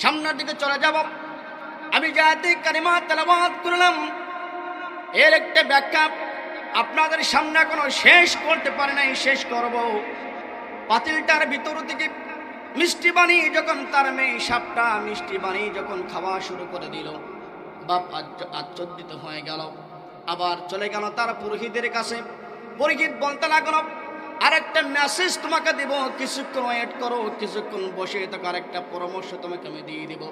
সামনের দিকে চলে যাব। আমি যে আয়াতে কারিমা তেলাওয়াত করলাম এর একটা ব্যাখ্যা আপনাদের সামনে এখনো শেষ করতে পারি নাই, শেষ করব। পাতিলটার ভিতর থেকে মিষ্টি বানি যখন তার মেয়ে সাপটা মিষ্টি বানি যখন খাওয়া শুরু করে দিল, বাপ আশ্চর্যিত হয়ে গেল। আবার চলে গেল তার পুরোহিতের কাছে। পুরোহিত বলতে লাগলো, আরেকটা মেসেজ তোমাকে দিব, কিছুক্ষণ ওয়েট করো, কিছুক্ষণ বসে থাকো, আরেকটা পরামর্শ তোমাকে আমি দিয়ে দিব।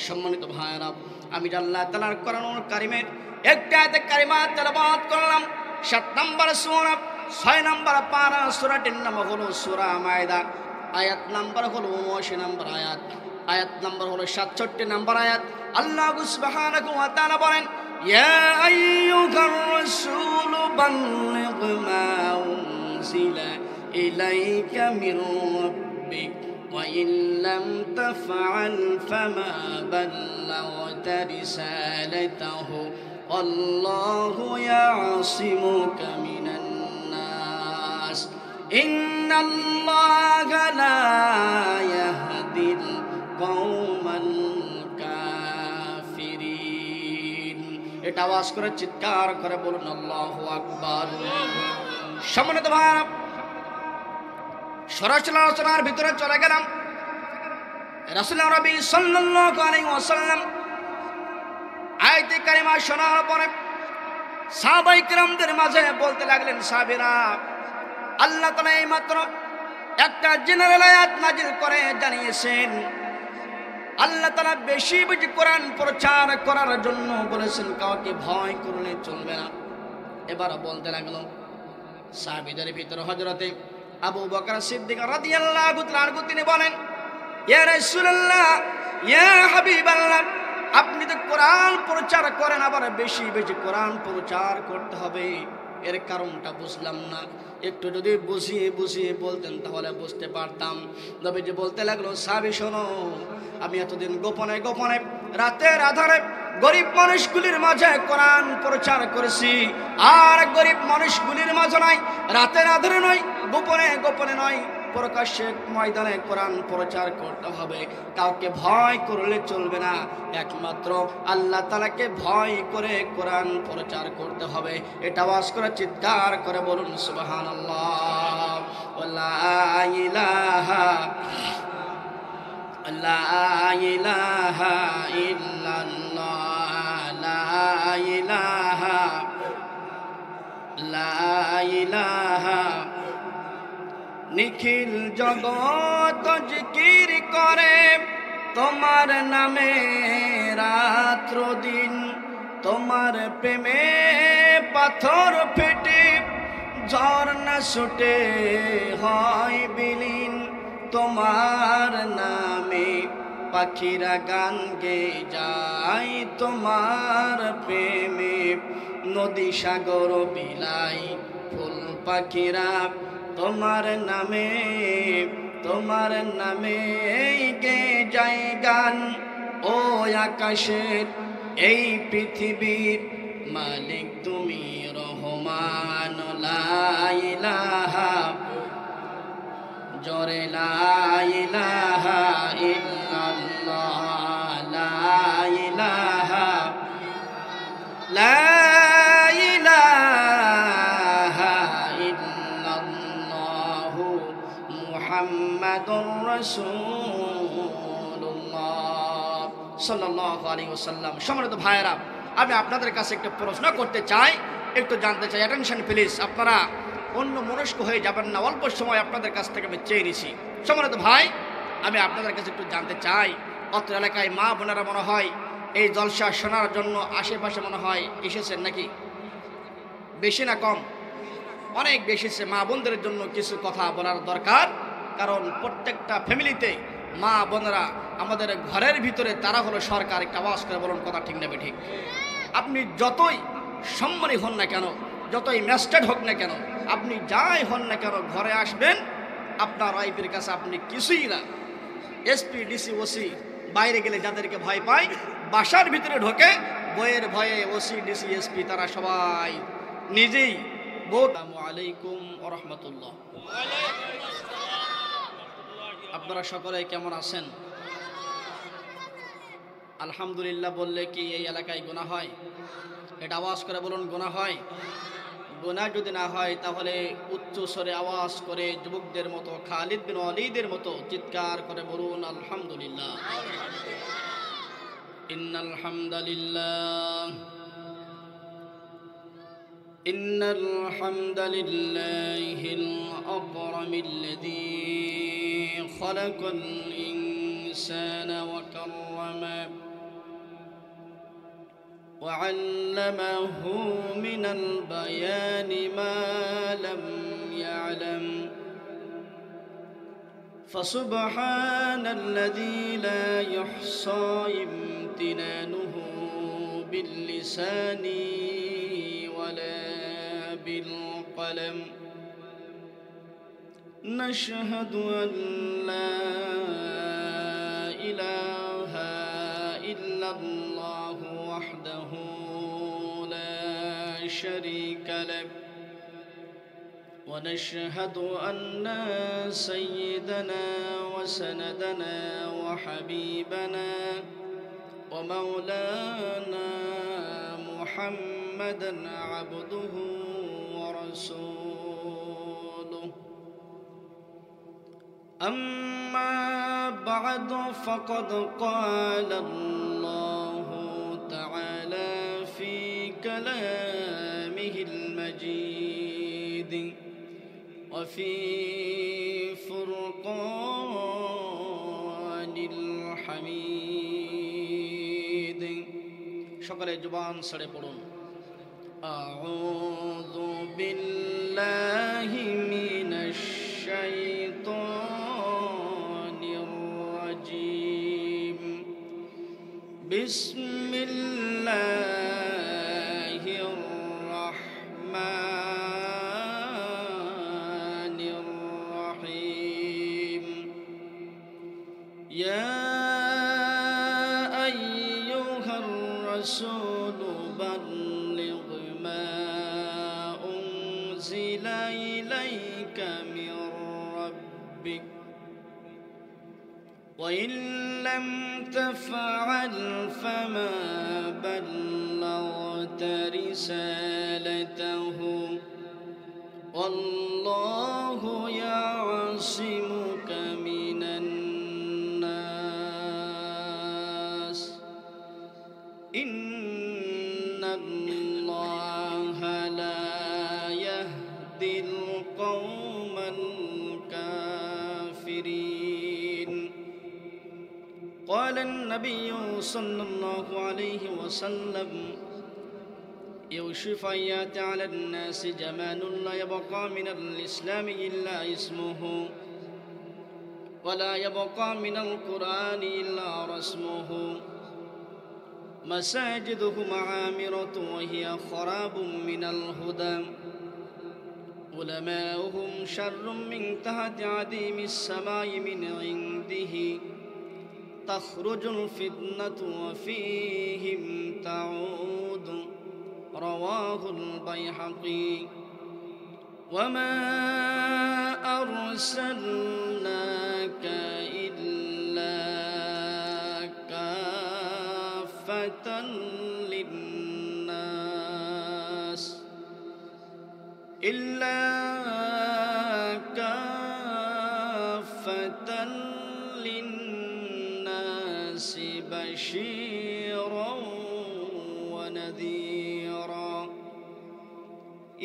সম্মানিত ভাইরা, আমি আল্লাহ তাআলার কোরআনুল কারীমের একটা আয়াতে কারিমা তেলাওয়াত করলাম। 7 নম্বর সূরা 6 নম্বর পারা, সূরাটির নাম হলো সূরা মায়দা। আয়াত নাম্বার হলো 79 নম্বর আয়াত, আয়াত নাম্বার হলো 67 নম্বর আয়াত। আল্লাহ সুবহানাহু ওয়া তাআলা বলেন, ইয়া আইয়ুহার রাসূল বাল্লিগ মা উনজিলা ইলাইকা মির রাব্বিক ওয়া ইন লাম তাফআল ফামা বাল্লাগতা রিসালাতাহু আল্লাহু ইয়াসিমুকা মিনান নাস ইন্নাল্লাহা লা ইয়াহদিল কওমাল কাফিরিন। এটা আওয়াজ করে চিৎকার করে বলুন আল্লাহু আকবার। সম্মানিত ভাইরা, সরাসরি আলোচনার ভিতরে চলে গেলাম। রাসূল নবী সাল্লাল্লাহু আলাইহি ওয়াসাল্লাম আয়াতে কারিমা শোনার পরে সাহাবায়ে কিরামদের মাঝে বলতে লাগলেন, সাহাবীরা, আল্লাহ তাআলা এইমাত্র একটা জেনারেল আয়াত নাজিল করে জানিয়েছেন, আল্লাহ তাআলা বেশি বেশি কোরআন প্রচার করার জন্য বলেছেন, কাউকে ভয় করলে চলবে না। এবার বলতে লাগলো, সাহাবীদের ভিতরে হযরতে আবু বকর সিদ্দিক রাদিয়াল্লাহু তাআলা আনহু তিনি বলেন, ইয়া রাসূলুল্লাহ, ইয়া হাবিবাল্লাহ, আপনি তো কোরআন প্রচার করেন, আবার বেশি বেশি কোরআন প্রচার করতে হবে, এর কারণটা বুঝলাম না। একটু যদি বুঝিয়ে বুঝিয়ে বলতেন তাহলে বুঝতে পারতাম। নবীজি বলতে লাগলো, সাহাবী শোনো, আমি এতদিন গোপনে গোপনে রাতের আধারে গরিব মানুষগুলির মাঝে কোরআন প্রচার করেছি, আর গরিব মানুষগুলির মাঝে নয়, রাতের আধারে নয়, গোপনে গোপনে নয়, প্রকাশ্যে ময়দানে কোরআন প্রচার করতে হবে। কাউকে ভয় করলে চলবে না, একমাত্র আল্লাহ তাআলাকে ভয় করে কোরআন প্রচার করতে হবে। এটা আওয়াজ করে চিৎকার করে বলুন সুবহানাল্লাহ। লা ইলাহা লা ইলাহা ইল্লাল্লাহ, লা ইলাহা লা ইলাহা। নিখিল জগৎ জিকির করে তোমার নামে রাত্র দিন, তোমার প্রেমে পাথর ফেটে ঝর্ণা ছুটে হয় বিলীন, তোমার নামে পাখিরা গান গেয়ে যায়, তোমার প্রেমে নদী সাগর বিলাই ফুল পাখিরা, তোমার নামে গে যায় গান। ও আকাশের এই পৃথিবীর মালিক তুমি রহমান, লা ইলাহা জোরে লা ইলাহা ইল্লাল্লাহ, লা ইলাহা লা মুহাম্মাদুর রাসূলুল্লাহ সাল্লাল্লাহু আলাইহি ওয়াসাল্লাম। সম্মানিত ভাইয়েরা, আমি আপনাদের কাছে একটা প্রশ্ন করতে চাই, একটু জানতে চাই, অ্যাটেনশন প্লিজ। আপনারা অন্য মনস্ক হয়ে যাবেন না, অল্প সময় আপনাদের কাছ থেকে আমি চেয়ে নিছি। সম্মানিত ভাই, আমি আপনাদের কাছে একটু জানতে চাই, অত্র এলাকায় মা বোনেরা মনে হয় এই জলসা শোনার জন্য আশেপাশে মনে হয় এসেছেন নাকি? বেশি না কম? অনেক বেশি। মা বোনদের জন্য কিছু কথা বলার দরকার, কারণ প্রত্যেকটা ফ্যামিলিতে মা বোনেরা আমাদের ঘরের ভিতরে তারা হলো সরকার। একটা আওয়াজ করে বলুন, কথা ঠিক না ঠিক? আপনি যতই সম্মানী হন না কেন, যতই ম্যাজিস্ট্রেট হোক না কেন, আপনি যাই হন না কেন, ঘরে আসবেন আপনার ওয়াইফের কাছে আপনি কিছুই না। এসপি ডিসি ওসি বাইরে গেলে যাদেরকে ভয় পায়, বাসার ভিতরে ঢোকে বইয়ের ভয়ে ওসি ডিসি এসপি তারা সবাই নিজেই। আসসালামু আলাইকুম ওয়া রাহমাতুল্লাহ। আপনারা সকলে কেমন আছেন? আলহামদুলিল্লাহ বললে কি এই এলাকায় গুনাহ হয়? এটা আওয়াজ করে বলুন, গুনাহ হয়? গুনাহ যদি না হয় তাহলে উচ্চ স্বরে আওয়াজ করে যুবকদের মতো, খালিদ বিন ওয়ালিদের মতো চিৎকার করে বলুন আলহামদুলিল্লাহ। ইন্নাল হামদালিল্লাহ ইন্নাল হামদালিল্লাহিল আকরামিল্লাযী খালাকাল ইনসানা ওয়া কাররামা وعلمه من البيان ما لم يعلم فسبحان الذي لا يحصى امتنانه باللسان ولا بالقلم نشهد أن لا إله إلا الله وحده لا شريك له ونشهد أن سيدنا وسندنا وحبيبنا ومولانا محمدا عبده ورسوله أما بعد فقد قال الله تعالى في كلامه المجيد وفي فرقان الحميد সকলে জবান ছেড়ে পড়ুন আউযু বিল্লাহি মিনাশ শাইতানির রাজীম বিসমিল্লাহির রাহমানির রহিম ইয়া আইয়ুহার রাসূল বাল্লিগ মা উনজিলা ইলাইকা মির রাব্বিক وإن لم تفعل فما بلغت رسالته والله يعصمك من الناس إن الله لا يهدي القوم الكافرين قال النبي صلى الله عليه وسلم يوشف أن يأتي على الناس زمان لا يبقى من الإسلام إلا اسمه ولا يبقى من القرآن إلا رسمه مساجدهم عامرة وهي خراب من الهدى علماؤهم شر من تحت عديم السماء من عنده تخرج الفتنة وفيهم تعود رواه البيهقي وما أرسلناك إلا كافة للناس إلا كافة للناس بشيرا ونذيرا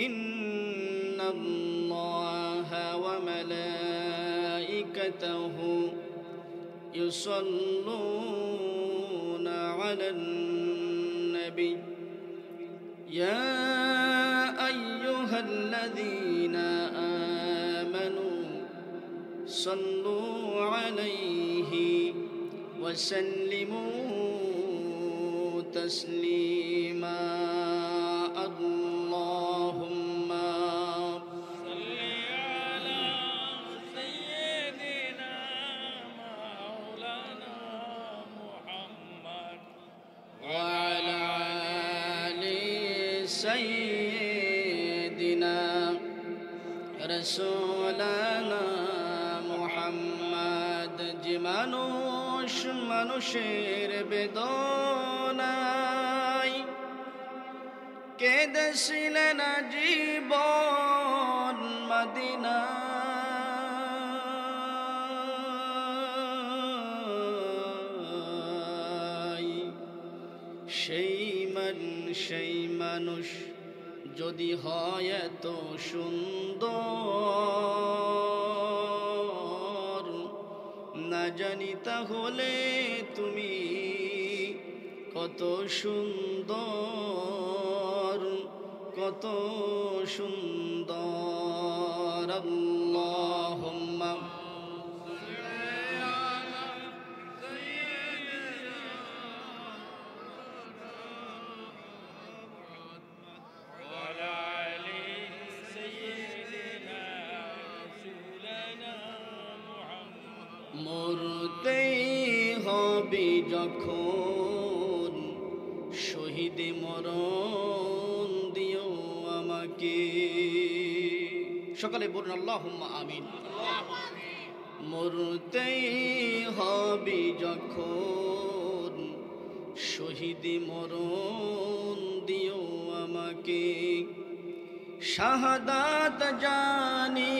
إن الله وملائكته يصلون على النبي يا أيها الذين آمنوا صلوا عليه وسلموا تسليما اللهم صل على سيدنا مولانا محمد وعلى آل سيدنا رسولنا محمد মানুষ মানুষের বেদনায় কেঁদেছিলেন জীবন মদিনায়। সেই মানুষ যদি হয় এত সুন্দর, না জানি তাহলে তুমি কত সুন্দর, কত সুন্দর। আল্লাহুম্মা মরতেই হবে যখন শহীদ মরণ দিও আমাকে। সকালে বলুন আল্লাহুম্মা আমিন। মরতেই হবে যখন শহীদ মরণ দিও আমাকে। শাহাদাত জানি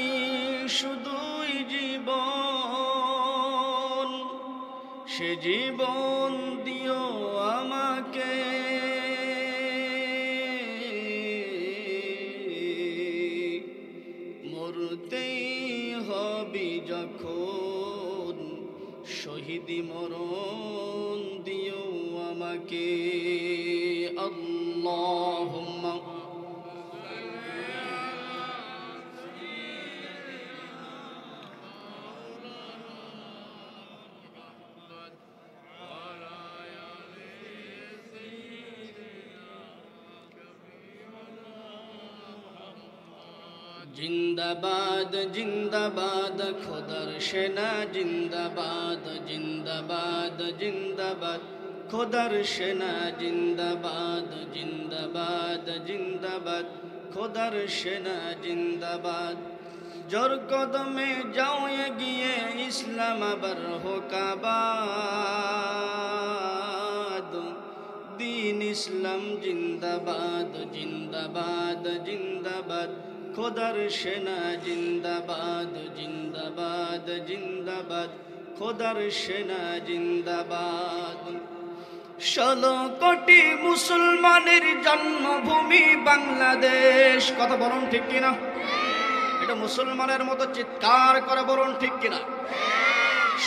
শুধুই জীবন, সে জীবন দিও আমাকে। মরতেই হবে যখন শহীদ মরণ দিও আমাকে। আল্লাহুম্মা জিন্দাবাদ জিন্দাবাদ খোদার সেনা, জিন্দাবাদ জিন্দাবাদ জিন্দাবাদ খোদার সেনা, জিন্দাবাদ জিন্দাবাদ জিন্দাবাদ খোদার সেনা, জিন্দাবাদ। জোর কদমে যাও এগিয়ে ইসলাম আবার হোক আবাদ। দিন ইসলাম জিন্দাবাদ জিন্দাবাদ জিন্দাবাদ খোদার সেনা, জিন্দাবাদ জিন্দাবাদ জিন্দাবাদ খোদার সেনা, জিন্দাবাদ। 16 কোটি মুসলমানের জন্মভূমি বাংলাদেশ। কথা বলুন ঠিক কিনা? এটা মুসলমানের মতো চিৎকার করে বলুন ঠিক কিনা?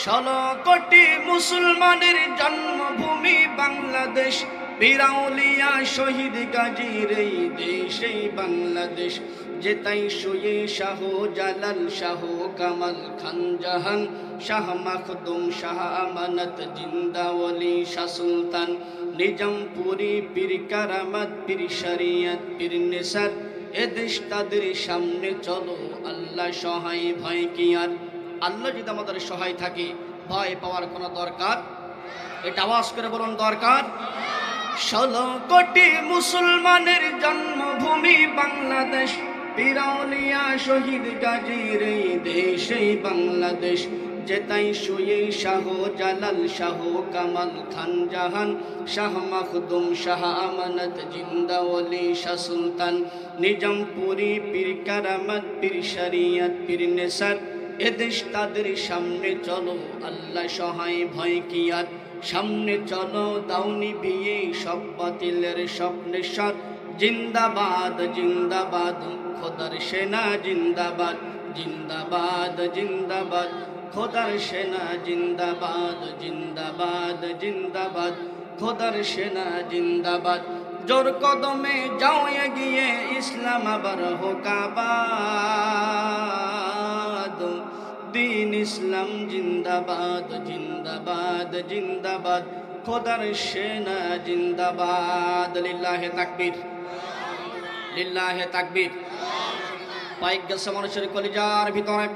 16 কোটি মুসলমানের জন্মভূমি বাংলাদেশ। বীরাউলিয়া শহীদ গাজীর এই দেশ, এই বাংলাদেশ। যে তাই শুয়ে শাহ জালাল, শাহ কামাল, খান জাহান, শাহ মাখদুম, শাহ আমানত, জিন্দাওয়ালি, শাহ সুলতান, নিজামপুরি, পীর কারামাত, পীর শরিয়ত, পীর নেসার। এ দেশ তাদের সামনে চলো, আল্লাহ সহায়, ভয় কি আর? আল্লাহ যদি আমাদের সহায় থাকে, ভয় পাওয়ার কোনো দরকার? এটা আওয়াজ করে বলুন দরকার। 16 কোটি মুসলমানের জন্মভূমি বাংলাদেশ। বীরাউলিয়া শহীদ গাজীর এই দেশ, এই বাংলাদেশ। যে তাই শুয়ে শাহ জালাল, শাহ কামাল, খান জাহান, শাহ মাখদুম, শাহ আমানত, জিন্দাওয়ালি, শাহ সুলতান, নিজামপুরি, পীর কারামাত, পীর শরিয়ত, পীর নেসার। এদেশ তাদের সামনে চলো, আল্লাহ সহায়, ভয় কি আর? সামনে চলো, দাউনি বিয়ে সব বাতিলের স্বপ্নেশ্বর। জিন্দাবাদ জিন্দাবাদ খোদার সেনা, জিন্দাবাদ জিন্দাবাদ জিন্দাবাদ খোদার সেনা, জিন্দাবাদ জিন্দাবাদ জিন্দাবাদ খোদার সেনা, জিন্দাবাদ। জোর কদমে যাও এগিয়ে ইসলাম আবার হোক আবাদ। দিন ইসলাম জিন্দাবাদ জিন্দাবাদ জিন্দাবাদ খোদার সেনা, জিন্দাবাদ। লিল্লাহে তাকবীর, লিল্লাহে তাকবীর। পাইক গেছে মানুষের কলিজার ভিতরে,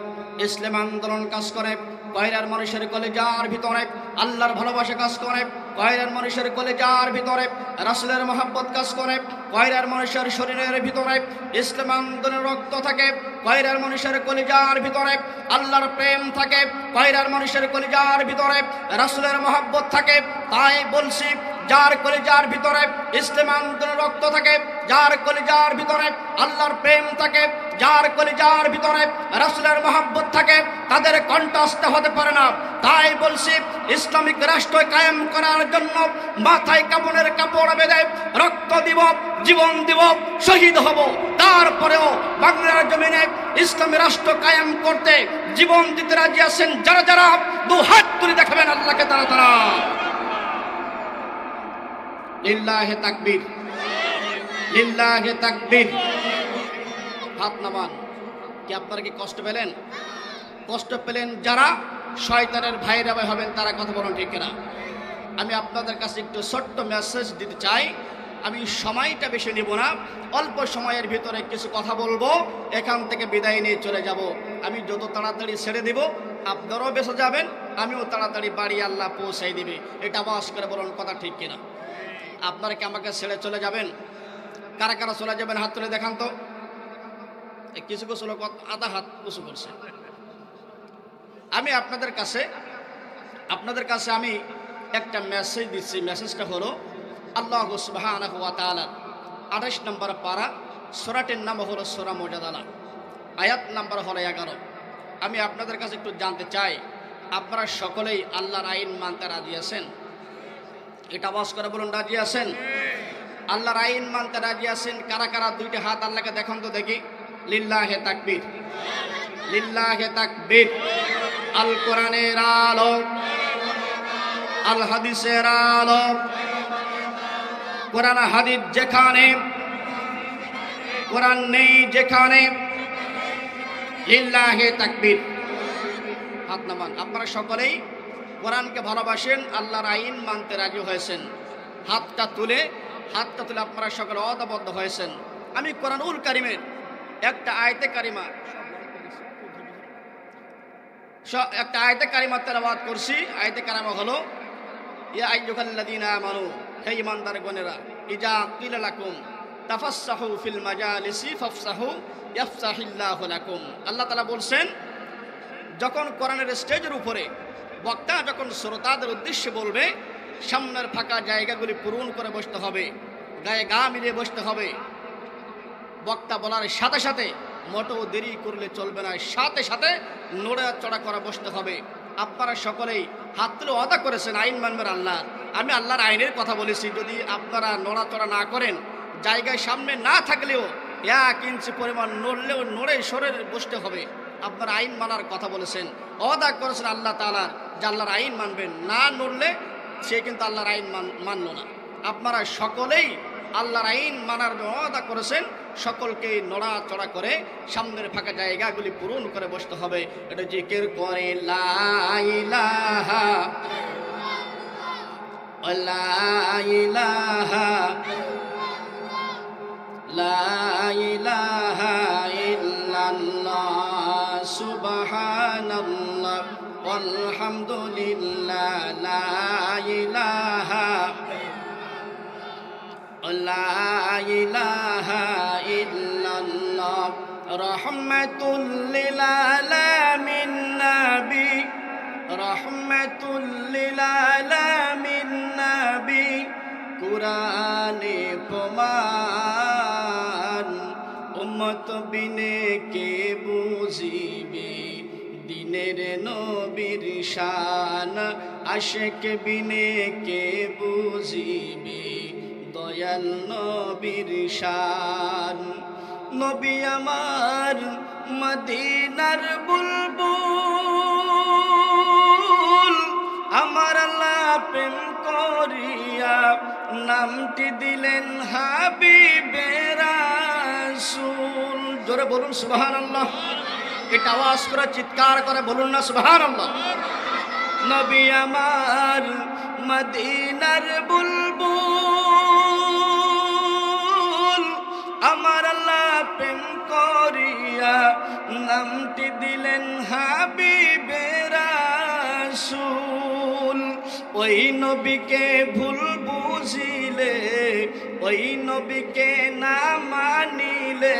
ইসলাম আন্দোলন কাজ করে। কয়রার মানুষের কলিজার ভিতরে আল্লাহর ভালোবাসা কাজ করে, কয়রার মানুষের কলিজার ভিতরে রাসূলের মহব্বত কাজ করে, কয়রার মানুষের শরীরের ভিতরে ইসলাম আন্দোলনের রক্ত থাকে, কয়রার মানুষের কলিজার ভিতরে আল্লাহর প্রেম থাকে, কয়রার মানুষের কলিজার ভিতরে রাসূলের মহব্বত থাকে। তাই বলছি, যার কলিজার ভিতরে ইসলাম আন্দোলনের রক্ত থাকে, যার কলিজার ভিতরে আল্লাহর প্রেম থাকে, যার কলিজার ভিতরে রাসূলের মহব্বত থাকে, তাদের কণ্ঠস্থ হতে পারে না। তাই বলছি, ইসলামিক রাষ্ট্র কায়েম করার জন্য মাথায় কাপড়ের কাপড় বেঁধে রক্ত দিব, জীবন দিব, শহীদ হব। তারপরেও বাংলার জমিনে ইসলামী রাষ্ট্র কায়েম করতে জীবন দিতে রাজি আছেন যারা যারা, দু হাত তুলে দেখাবেন আল্লাহকে তারা তারা। লিল্লাহে তাকবীর, লিল্লাহে তাকবীর। হাত নামান। কি আপনারা কি কষ্ট পেলেন? কষ্ট পেলেন যারা শয়তানের ভাইরা ভাই হবেন তারা, কথা বলুন ঠিক কিনা? আমি আপনাদের কাছে একটু ছোট্ট মেসেজ দিতে চাই। আমি সময়টা বেশি নেব না, অল্প সময়ের ভিতরে কিছু কথা বলবো, এখান থেকে বিদায় নিয়ে চলে যাব। আমি যত তাড়াতাড়ি ছেড়ে দিব আপনারাও বেঁচে যাবেন, আমিও তাড়াতাড়ি বাড়ি আল্লাহ পৌঁছাই দিবে। এটা আওয়াজ করে বলুন, কথা ঠিক কিনা? আপনারা কি আমাকে ছেড়ে চলে যাবেন? কারা কারা চলে যাবেন হাত তুলে দেখান তো। কিছু কিছু লোক আধা হাত উঁচু করছে। আমি আপনাদের কাছে আমি একটা মেসেজ দিচ্ছি। মেসেজটা হলো, আল্লাহ সুবহানাহু ওয়া তাআলা 28 নম্বর পারা, সূরাটির নাম হলো সূরা মুজাদালা, আয়াত নাম্বার হলো 11। আমি আপনাদের কাছে একটু জানতে চাই, আপনারা সকলেই আল্লাহর আইন মানতে রাজি আছেন? এটা আওয়াজ করে বলুন, রাজি আছেন? আল্লাহর আইন মানতে রাজি আছেন? কারা কারা দুইটা হাত আল্লাহকে দেখান তো দেখি। লিল্লাহে তাকবীর, লিল্লাহে তাকবীর। আল কোরআনের আলো, আল হাদিসের আলো, কোরআন হাদিস যেখানে, কোরআন নেই যেখানে, লিল্লাহে তাকবীর। হাত নামান। আপনারা সকলেই কোরআনকে ভালোবাসেন, আল্লাহর আইন মানতে রাজি হয়েছেন। হাতটা তুলে আপনারা সকলে অদাবদ্ধ হয়েছেন। আমি কোরআনুল কারীমের একটা আয়াতে কারিমা তেলাওয়াত করছি। আয়াতে কারিমা হলো, ইয়া আইয়ুহাল্লাযীনা আমানু, হে ঈমানদারগণেরা, ইজা কিলা লাকুম তাফাসসাহু ফিল মাজালিসি ফাফসাহু ইয়াফসাহিল্লাহু লাকুম। আল্লাহ তাআলা বলছেন, যখন কোরআনের স্টেজের উপরে বক্তা যখন শ্রোতাদের উদ্দেশ্যে বলবে, সামনের ফাঁকা জায়গাগুলি পূরণ করে বসতে হবে, গায়ে গা মিলিয়ে বসতে হবে। বক্তা বলার সাথে সাথে মোটো দেরি করলে চলবে না, সাথে সাথে নড়াচড়া করা বসতে হবে। আপনারা সকলেই হাত তুলে ওয়াদা করেছেন আইন মানবেন আল্লাহ। আমি আল্লাহর আইনের কথা বলেছি, যদি আপনারা নড়াচড়া না করেন, জায়গায় সামনে না থাকলেও 1 ইঞ্চি পরিমাণ নড়লেও নড়ে সরে বসতে হবে। আপনারা আইন মানার কথা বলেছেন, ওয়াদা করেছেন আল্লাহ তাআলা যে আল্লাহর আইন মানবেন। না নড়লে সে কিন্তু আল্লাহর আইন মানল না। আপনারা সকলেই আল্লাহর আইন মানার ওয়াদা করেছেন, সকলকে নড়াচড়া করে সামনের ফাঁকা জায়গাগুলি পূরণ করে বসতে হবে। এটা জিকির করে, লা ইলাহা লা ইলাহা লা ইলাহা ইল্লাল্লাহ সুবহানাল্লাহ আলহামদুলিল্লাহ লা ইলাহা লা ইলাহা ইল্লাল্লাহ রাহমাতুল লিল আলামিন নবী রাহমাতুল লিল আলামিন নবী কুরআনে প্রমাণ উম্মত বিনে কে বুঝিবে দিনের নবীর শান আশিক বিনে কে বুঝিবে দয়াল নবীর শান নবী আমার মদিনার বুলবুল আমার আল্লাহ প্রেম করিয়া নামটি দিলেন হাবিবে রাসূল জোরে বলুন সুবহানাল্লাহ এটা আওয়াজ করে চিৎকার করে বলুন না সুবহানাল্লাহ নবী আমার মদিনার বুলবুল আমার আল্লাহ প্রেম করিয়া নামটি দিলেন হাবিবে রাসূল ওই নবীকে ভুল বুঝিলে, ওই নবীকে না মানিলে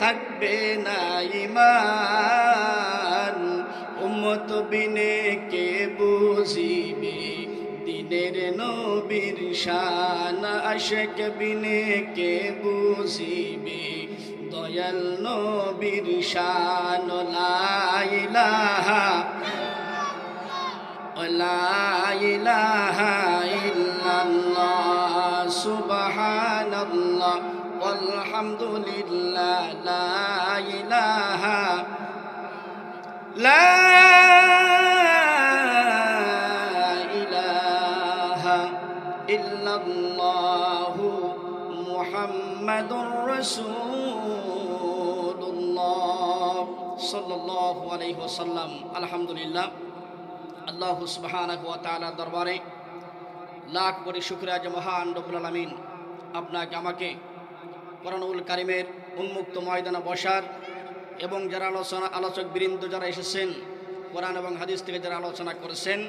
থাকবে না ঈমান। উম্মত বিনে কে বুঝিবে দিনের নবীর শান, আশিক বিনে কে বুঝিবে দয়াল নবীর শান। লা ইলাহা লা ইলাহা ইল্লাল্লাহ সুবহানাল্লাহ ওয়ালহামদুলিল্লাহ লা ইলাহা লা ইলাহা ইল্লাল্লাহু মুহাম্মাদুর রাসূলুল্লাহ সাল্লাল্লাহু আলাইহি ওয়াসাল্লাম। আলহামদুলিল্লাহ, আল্লাহ সুবহানাহু ওয়া তাআলার দরবারে লাখ কোটি শুকরিয়া যে মহান রব্বুল আলামিন আপনাকে আমাকে কোরআনুল কারীমের উন্মুক্ত ময়দানে বসার এবং যারা আলোচক বৃন্দ যারা এসেছেন, কোরআন এবং হাদিস থেকে যারা আলোচনা করেছেন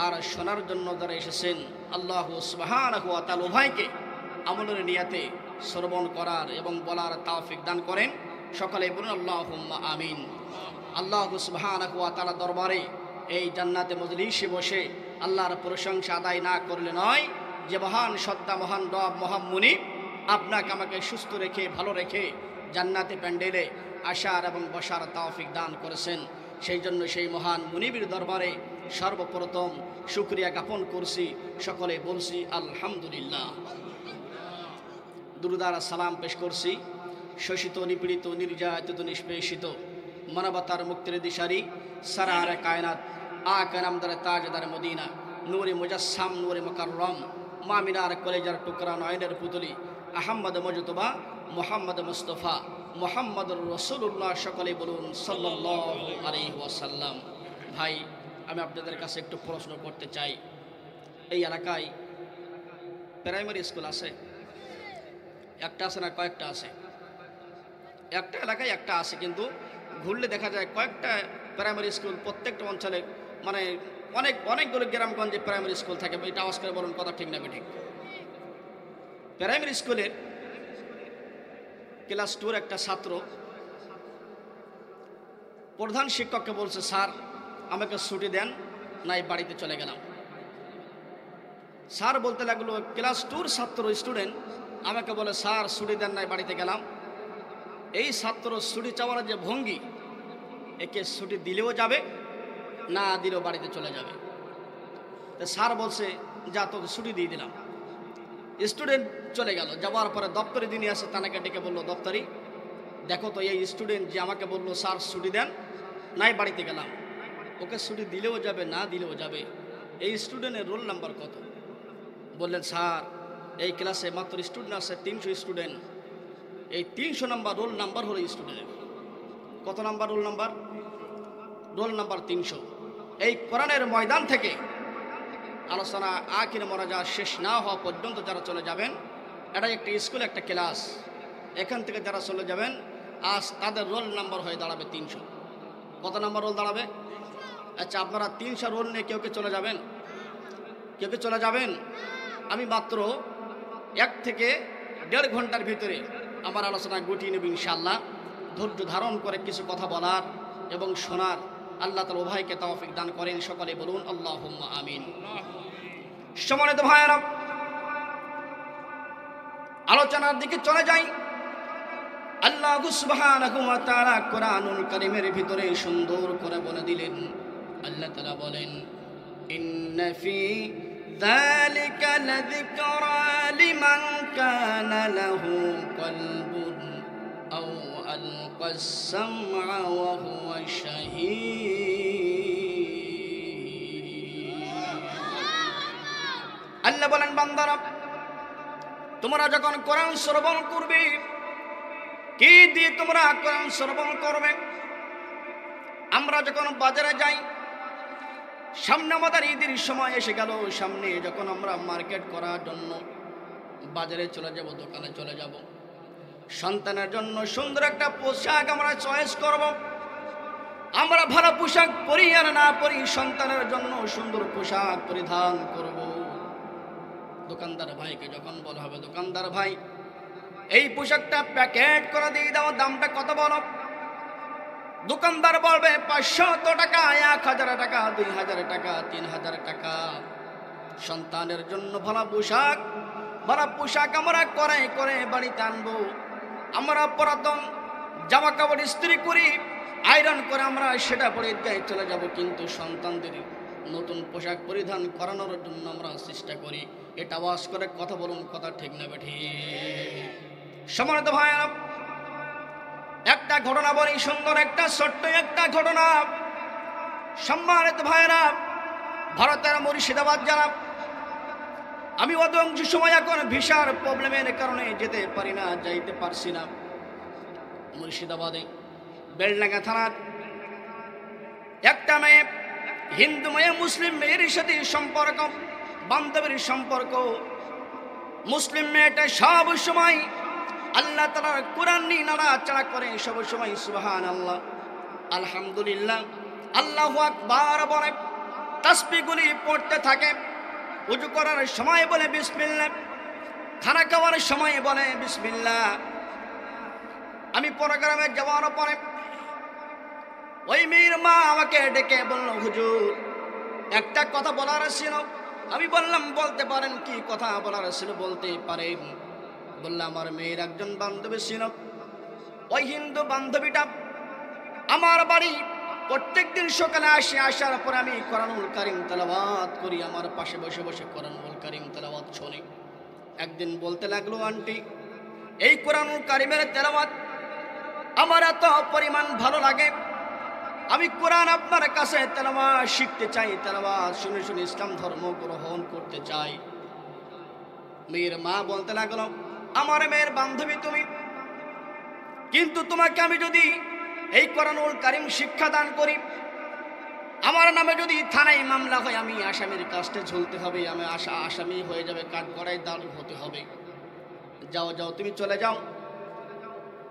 আর শোনার জন্য যারা এসেছেন, আল্লাহ সুবহানাহু ওয়া তাআলা উভয়কে আমলের নিয়াতে শ্রবণ করার এবং বলার তৌফিক দান করেন। সকলে বলুন আল্লাহুম্মা আমিন। আল্লাহ সুবহানাহু ওয়া তাআলা দরবারে এই জান্নাতে মজলিসে বসে আল্লাহর প্রশংসা আদায় না করলে নয়। যে মহান সত্তা, মহান রব, মহান মুনিব আপনাকে আমাকে সুস্থ রেখে ভালো রেখে জান্নাতে প্যান্ডেলে আসার এবং বসার তৌফিক দান করেছেন, সেই জন্য সেই মহান মুনিবের দরবারে সর্বপ্রথম শুকরিয়া জ্ঞাপন করছি। সকলে বলছি আলহামদুলিল্লাহ। দুরূদ আর সালাম পেশ করছি শোষিত, নিপীড়িত, নির্যাতিত, নিষ্পেষিত মানবতার মুক্তির দিশারি সারার কায়নাত আকা নামদার তাজদার মদিনা নূরে মুজাসসাম নূরে মুকাররম মামিনার কলেজার টুকরা নয়নের পুতুলি আহমদ মুজতবা মুহাম্মদ মুস্তফা মুহাম্মদুর রাসূলুল্লাহ। সকলে বলুন সাল্লাল্লাহু আলাইহি ওয়াসাল্লাম। ভাই, আমি আপনাদের কাছে একটু প্রশ্ন করতে চাই। এই এলাকায় প্রাইমারি স্কুল আছে? একটা আছে না কয়েকটা আছে? একটা এলাকায় একটা আছে, কিন্তু ঘুরলে দেখা যায় কয়েকটা প্রাইমারি স্কুল প্রত্যেকটা অঞ্চলে, মানে অনেকগুলো গ্রামগঞ্জে প্রাইমারি স্কুল থাকে। এটা আওয়াজ করে বলুন, কথা ঠিক না বেঠিক? প্রাইমারি স্কুলের ক্লাস 2 একটা ছাত্র প্রধান শিক্ষককে বলছে, স্যার আমাকে ছুটি দেন, নাই বাড়িতে চলে গেলাম। স্যার বলতে লাগলো, ক্লাস 2 ছাত্র স্টুডেন্ট আমাকে বলে স্যার ছুটি দেন, নাই বাড়িতে গেলাম। এই ছাত্র ছুটি চাওয়ার যে ভঙ্গি, একে ছুটি দিলেও যাবে, না দিলেও বাড়িতে চলে যাবে। তো স্যার বলছে, যা তোকে ছুটি দিয়ে দিলাম। স্টুডেন্ট চলে গেল। যাওয়ার পরে দপ্তরি যিনি আসে তাকে ডেকে বললো, দপ্তরি দেখো তো এই স্টুডেন্ট যে আমাকে বললো স্যার ছুটি দেন, নাই বাড়িতে গেলাম, ওকে ছুটি দিলেও যাবে, না দিলেও যাবে, এই স্টুডেন্টের রোল নাম্বার কত? বললেন, স্যার এই ক্লাসে মাত্র স্টুডেন্ট আছে 300 স্টুডেন্ট, এই 300 নাম্বার রোল নাম্বার হলো স্টুডেন্টের। কত number roll number? Roll number 300। এই কোরআনের ময়দান থেকে আলোচনা আখির মোনাজাত শেষ না হওয়া পর্যন্ত যারা চলে যাবেন, এটা একটা স্কুল, একটা ক্লাস, এখান থেকে যারা চলে যাবেন আজ তাদের রোল নাম্বার হয়ে দাঁড়াবে 300। কত নাম্বার রোল দাঁড়াবে? আচ্ছা, আপনারা 300 রোল নিয়ে কেউ কে চলে যাবেন? কেউ কে চলে যাবেন? আমি মাত্র 1 থেকে 1.5 ঘন্টার ভিতরে আমার আলোচনা গুটিয়ে নেব ইনশাআল্লাহ। ধৈর্য ধারণ করে কিছু কথা বলার এবং শোনার আল্লাহ তাআলা উভয়কে তৌফিক দান করেন। সকলে বলুন আল্লাহুম্মা আমিন। সম্মানিত ভাইয়েরা, আলোচনার দিকে চলে যাই। আল্লাহ সুবহানাহু ওয়া তাআলা কোরআনুল কারীমের ভিতরে সুন্দর করে বলে দিলেন। আল্লাহ তাআলা বলেন, ইন্না ফি যালিকা লাযিকরা লিমান কানা লাহু কলবুন আও আলকাস সামআ ওয়া হুয়া শাহীদ। আল্লাহ বলেন, বান্দারা তোমরা যখন কোরআন শ্রবণ করবে, কি দিয়ে তোমরা কোরআন শ্রবণ করবে? আমরা যখন বাজারে যাই, সামনে আমাদের ঈদের সময় এসে গেল, সামনে যখন আমরা মার্কেট করার জন্য বাজারে চলে যাব, দোকানে চলে যাব, সন্তানের জন্য সুন্দর একটা পোশাক আমরা চয়েস করব, আমরা ভালো পোশাক পরি আর না পরি, সন্তানের জন্য সুন্দর পোশাক পরিধান করব। দোকানদার ভাইকে যখন বলা হবে, দোকানদার ভাই এই পোশাকটা প্যাকেট করে দিয়ে দাও, দামটা কত বলো? দোকানদার বলবে 500 টাকা, 1000 টাকা, 2000 টাকা, 3000 টাকা। সন্তানের জন্য ভালো পোশাক আমরা করে করে বাড়িতে আনবো। আমরা পুরাতন জামা কাপড় ইস্ত্রি করি, আয়রন করে আমরা সেটা পরে গায়ে চলে যাব, কিন্তু সন্তানদের নতুন পোশাক পরিধান করানোর জন্য আমরা চেষ্টা করি। এটা আওয়াজ করে কথা বলুন, কথা ঠিক না বেঠি? সম্মানিত ভাইরা, একটা ঘটনা বলি, সুন্দর একটা ছোট্ট একটা ঘটনা। সম্মানিত ভাইরা, ভারতের মুর্শিদাবাদ জেলা, আমি অধিকাংশ সময় এখন ভিসার প্রবলেমের কারণে যেতে পারি না, যাইতে পারছি না। মুর্শিদাবাদে বেলডাঙ্গা থানার একটা মেয়ে, হিন্দু মেয়ে মুসলিম মেয়ের সাথে সম্পর্ক, বান্ধবীর সম্পর্ক। মুসলিম মেয়েটা সব সময় আল্লাহ তাআলার কোরআন নিয়ে নাড়াচাড়া করে, সব সময় সুবহানাল্লাহ, আলহামদুলিল্লাহ, আল্লাহু আকবার বলে, তাসবিহগুলি পড়তে থাকে। ওযু করার সময় বলে বিসমিল্লাহ, খানা খাওয়ার সময় বলে বিসমিল্লাহ। আমি প্রোগ্রামে যাওয়ার পরে ওই মেয়ের মা আমাকে ডেকে বলল, হুজুর একটা কথা বলার ছিল। আমি বললাম, বলতে পারেন, কি কথা বলার ছিল বলতে পারেন। বললাম, আমার মেয়ের একজন বান্ধবী ছিল, ওই হিন্দু বান্ধবীটা আমার বাড়ি প্রত্যেকদিন সকালে আসে, আসার পরে আমি কোরআনুল কারীম তেলাওয়াত করি, আমার পাশে বসে বসে কোরআনুল কারীম তেলাওয়াত শুনি। একদিন বলতে লাগলো, আন্টি এই কোরআনুল কারীমের তেলাওয়াত আমার এত পরিমাণ ভালো লাগে, আমি কোরআন আপনার কাছে তেলাওয়াত শিখতে চাই, তেলাওয়াত শুনে শুনে ইসলাম ধর্ম গ্রহণ করতে চাই। মেয়ের মা বলতে লাগলো, আমার মেয়ের বান্ধবী তুমি, কিন্তু তোমাকে আমি যদি এই কোরআনুল কারীম শিক্ষা দান করি, আমার নামে যদি থানায় মামলা হয়, আমি আসামির কাস্টে ঝুলতে হবে, আমি আসামি হয়ে যাবে, কাঠগড়ায় দাঁড় হতে হবে। যাও যাও, তুমি চলে যাও।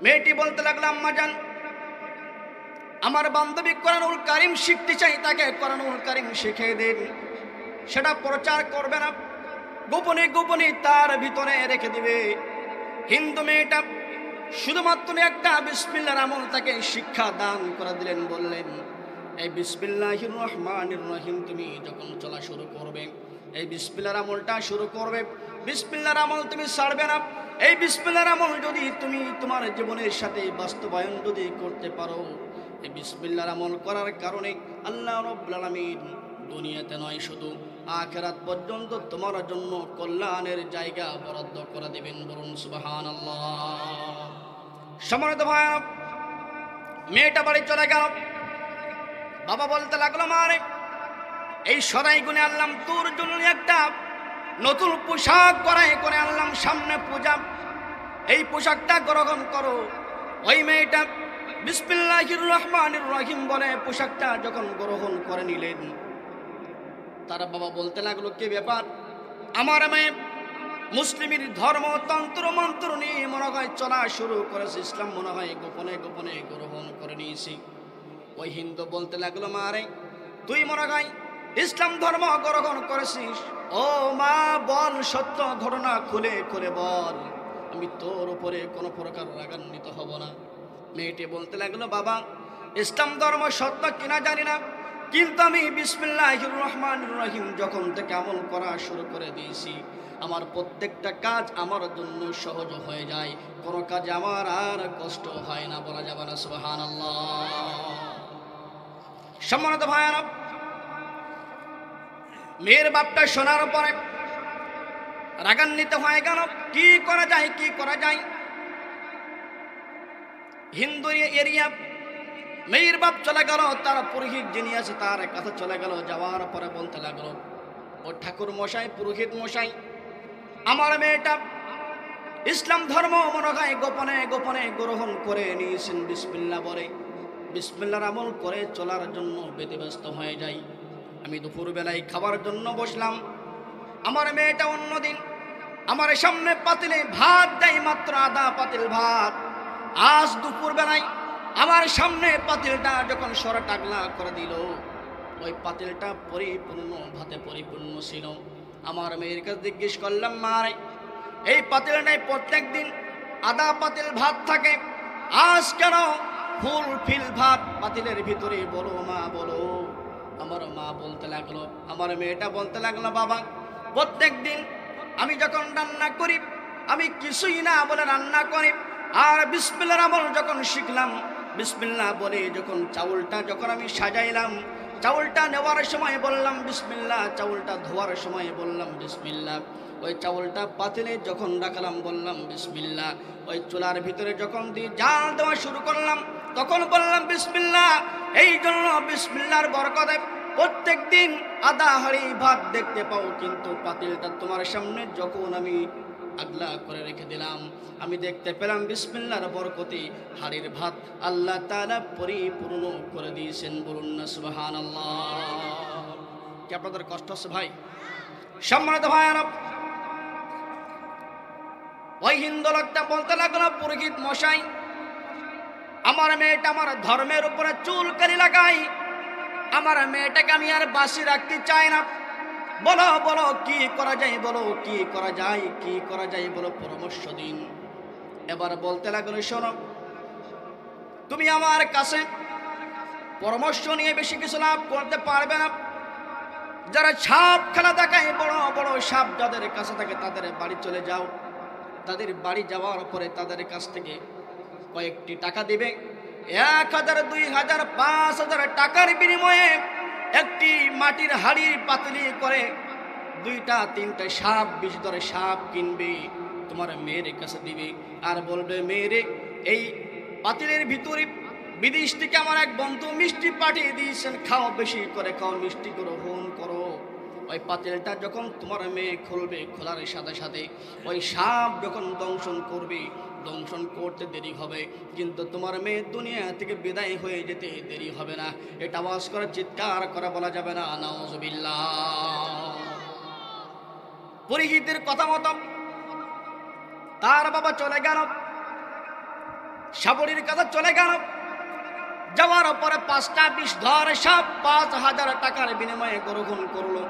মেয়েটি বলতে লাগলো, আম্মা জান, আমার বান্ধবী কোরআনুল কারীম শিখতে চাই, তাকে কোরআনুল কারীম শিখিয়ে দেন। সেটা প্রচার করবে না, গোপনে গোপনে তার ভিতরে রেখে দিবে। হিন্দু মেয়েটা শুধুমাত্র একটা বিসমিল্লাহর আমল তাকে শিক্ষা দান করে দিলেন। বললেন, এই বিসমিল্লাহির রহমানির রহিম তুমি যখন চলা শুরু করবে, এই বিসমিল্লাহর আমলটা শুরু করবে, বিসমিল্লাহর আমল তুমি ছাড়বে না। এই বিসমিল্লাহর আমল যদি তুমি তোমার জীবনের সাথে বাস্তবায়ন যদি করতে পারো, এই বিসমিল্লাহর আমল করার কারণে আল্লাহ রাব্বুল আলামিন দুনিয়াতে নয়, শুধু আখিরাত পর্যন্ত তোমার জন্য কল্যাণের জায়গা বরাদ্দ করে দেবেন। বলুন সুবহানাল্লাহ। সম্মানিত ভাই, মেয়েটা বাড়ি চলে গেল। বাবা বলতে লাগলো, মারে এই সদাই গুনে আনলাম তোর জন্য একটা নতুন পোশাক করাই করে আনলাম, সামনে পূজা, এই পোশাকটা গ্রহণ করো। ওই মেয়েটা বিসমিল্লাহির রহমানির রহিম বলে পোশাকটা যখন গ্রহণ করে নিলেন, তার বাবা বলতে লাগলো, কি ব্যাপার, আমার মেয়ে মুসলিমের ধর্ম তন্ত্র মন্ত্র নিয়ে মনে হয় চলা শুরু করেছে, ইসলাম মনে হয় গোপনে গোপনে গ্রহণ করে নিয়েছি। ওই হিন্দু বলতে লাগলো, মারে তুই মনে হয় ইসলাম ধর্ম গ্রহণ করেছিস? ও মা, বল সত্য ঘটনা খুলে খুলে বল, আমি তোর উপরে কোনো প্রকার রাগান্বিত হব না। মেয়েটি বলতে লাগলো, বাবা ইসলাম ধর্ম সত্য কিনা জানি না, কিন্তু আমি বিসমিল্লাহির রহমানির রহিম যখন থেকে আমল করা শুরু করে দিয়েছি, আমার প্রত্যেকটা কাজ আমার জন্য সহজ হয়ে যায়, কোনো কাজে আমার আর কষ্ট হয় না। বলা যাবে না সুবহানাল্লাহ। সম্মানিত ভাইয়েরা, মেয়ের বাপটা শোনার পরে রাগান্বিত হয়ে গেল। কি করা যায়, কি করা যায়? হিন্দু এরিয়া, মেয়ের বাপ চলে গেল, তার পুরোহিত যিনি আছে তার কাছে চলে গেল। যাওয়ার পরে বলতে লাগলো, ও ঠাকুর মশাই, পুরোহিত মশাই, আমার মেয়েটা ইসলাম ধর্ম মনে হয় গোপনে গোপনে গ্রহণ করে নিয়েছেন, বিসমিল্লাহ বলে বিসমিল্লাহর আমল করে চলার জন্য ব্যতিব্যস্ত হয়ে যাই। আমি দুপুরবেলায় খাবার জন্য বসলাম, আমার মেয়েটা অন্যদিন আমার সামনে পাতিলে ভাত দেয়, মাত্র আধা পাতিল ভাত। আজ দুপুরবেলায় আমার সামনে পাতিলটা যখন সরা টাকলা করে দিল, ওই পাতিলটা পরিপূর্ণ ভাতে পরিপূর্ণ ছিল। আমার মেয়ের কাছে জিজ্ঞেস করলাম, মারে এই পাতিলটায় প্রত্যেক দিন আধা পাতিল ভাত থাকে, আজ কেন ফুল ফিল ভাত পাতিলের ভিতরে? বলো মা বলো। আমার মা বলতে লাগলো, আমার মেয়েটা বলতে লাগলো, বাবা প্রত্যেক দিন আমি যখন রান্না করি আমি কিছুই না বলে রান্না করি, আর বিসমিল্লাহর আমল যখন শিখলাম, বিসমিল্লাহ বলে যখন চাউলটা যখন আমি সাজাইলাম, চাউলটা নেওয়ার সময় বললাম বিসমিল্লাহ, চাউলটা ধোয়ার সময় বললাম বিসমিল্লাহ, ওই চাউলটা পাতিলে যখন রাখলাম বললাম বিসমিল্লাহ, ওই চুলার ভিতরে যখন দিয়ে জাল দেওয়া শুরু করলাম তখন বললাম বিসমিল্লাহ। এই জন্য বিসমিল্লাহর বরকতে প্রত্যেক দিন আধা হাঁড়ি ভাত দেখতে পাও, কিন্তু পাতিলটা তোমার সামনে যখন আমি আগলা করে রেখে দিলাম, আমি দেখতে পেলাম বিসমিল্লাহর বরকতে হাড়ির ভাত আল্লাহ তাআলা পরিপূর্ণ করে দিয়েছেন। বলুন না সুবহানাল্লাহ। কি আপনাদের কষ্ট হচ্ছে ভাই? সম্মানিত ভাইরা, ওই হিন্দু লোকটা বলতে লাগলো, পুরোহিত মশাই আমার মেয়েটা আমার ধর্মের উপরে চুলকানি লাগাই, আমার মেয়েটাকে আমি আর বাসি রাখতে চাই না, বলো বলো কি করা যায়, বলো কি করা যায়, কি করা যায় বলো, পরামর্শ দিন। এবার বলতে লাগলো, শোনো তুমি আমার কাছে পরামর্শ নিয়ে বেশি কিছু লাভ করতে পারবে না। যারা সাপ খেলা দেখায়, বড় বড় সাপ যাদের কাছে থাকে তাদের বাড়ি চলে যাও, তাদের বাড়ি যাওয়ার পরে তাদের কাছ থেকে কয়েকটি টাকা দিবে, 1000, 2000, 5000 টাকার বিনিময়ে একটি মাটির হাড়ির পাতিলি করে 2টা 3টা সাপ, বিষ ধরে সাপ কিনবে, তোমার মেয়ের কাছে দিবে, আর বলবে মেয়েরে এই পাতিলের ভিতরে বিদেশ থেকে আমার এক বন্ধু মিষ্টি পাঠিয়ে দিয়েছেন, খাও, বেশি করে খাও, মিষ্টি করে হোম করো। ওই পাতিলটা যখন তোমার মেয়ে খুলবে, খোলার সাথে সাথে ওই সাপ যখন দংশন করবে, দংশন করতে দেরি হবে, কিন্তু তোমার মেয়ে দুনিয়া থেকে বিদায় হয়ে যেতে দেরি হবে না। এটা আওয়াজ করে চিৎকার করে বলা যাবে না নাউজুবিল্লাহ। পুরোহিতের কথা মতো তার বাবা চলে গেল, সাবরির কাছে চলে গেল, যাওয়ার পরে 5টা বিষ ধরে সাপ 5000 টাকার বিনিময়ে গ্রহণ করলো,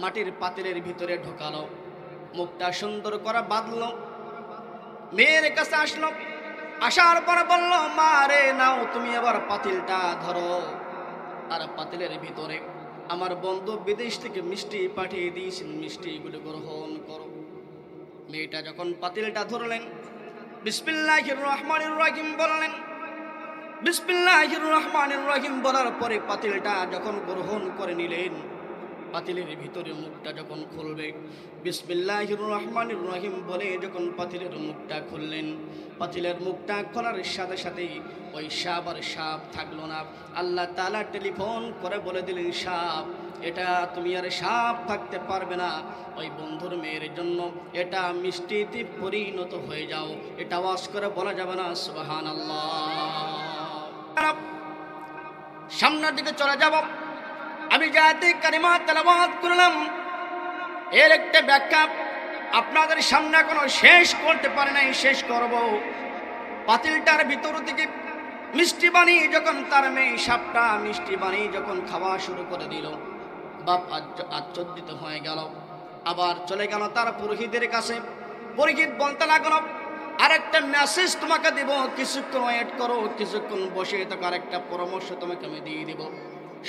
মাটির পাতিলের ভিতরে ঢোকালো, মুখটা সুন্দর করে বাঁধলো, মেয়ের কাছে আসলো, আসার পরে বলল, মা রে নাও তুমি এবার পাতিলটা ধরো, আর পাতিলের ভিতরে আমার বন্ধু বিদেশ থেকে মিষ্টি পাঠিয়ে দিয়েছেন, মিষ্টিগুলো গ্রহণ করো। মেয়েটা যখন পাতিলটা ধরলেন, বিসমিল্লাহির রহমানির রহিম বললেন, বিসমিল্লাহির রহমানির রহিম বলার পরে পাতিলটা যখন গ্রহণ করে নিলেন, পাতিলের ভিতরে মুখটা যখন খুলবে, বিসমিল্লাহির রহমানির রহিম বলে যখন পাতিলের মুখটা খুললেন, পাতিলের মুখটা খোলার সাথে সাথে ওই সাপ আর সাপ থাকলো না। আল্লাহ তাআলা টেলিফোন করে বলে দিলেন, সাপ এটা তুমি আর সাপ থাকতে পারবে না, ওই বন্ধুর মেয়ের জন্য এটা মিষ্টিতে পরিণত হয়ে যাও। এটা আওয়াজ করে বলা যাবে না সুবহানাল্লাহ। সামনের দিকে চলে যাব, আমি জাতি কারিমা তেলাওয়াত করলাম, এর একটা ব্যাখ্যা আপনাদের সামনে এখনো শেষ করতে পারে নাই, শেষ করব। পাতিলটার ভিতর থেকে মিষ্টি বানিয়ে যখন তার মেয়ে সাপটা মিষ্টি বানিয়ে যখন খাওয়া শুরু করে দিল, বাপ আশ্চর্যিত হয়ে গেল, আবার চলে গেল তার পুরোহিতের কাছে। পুরোহিত বলতে লাগলো, আরেকটা মেসেজ তোমাকে দেব, কিছুক্ষণ ওয়েট করো, কিছুক্ষণ বসে থাকো, আরেকটা পরামর্শ তোমাকে আমি দিয়ে দেব।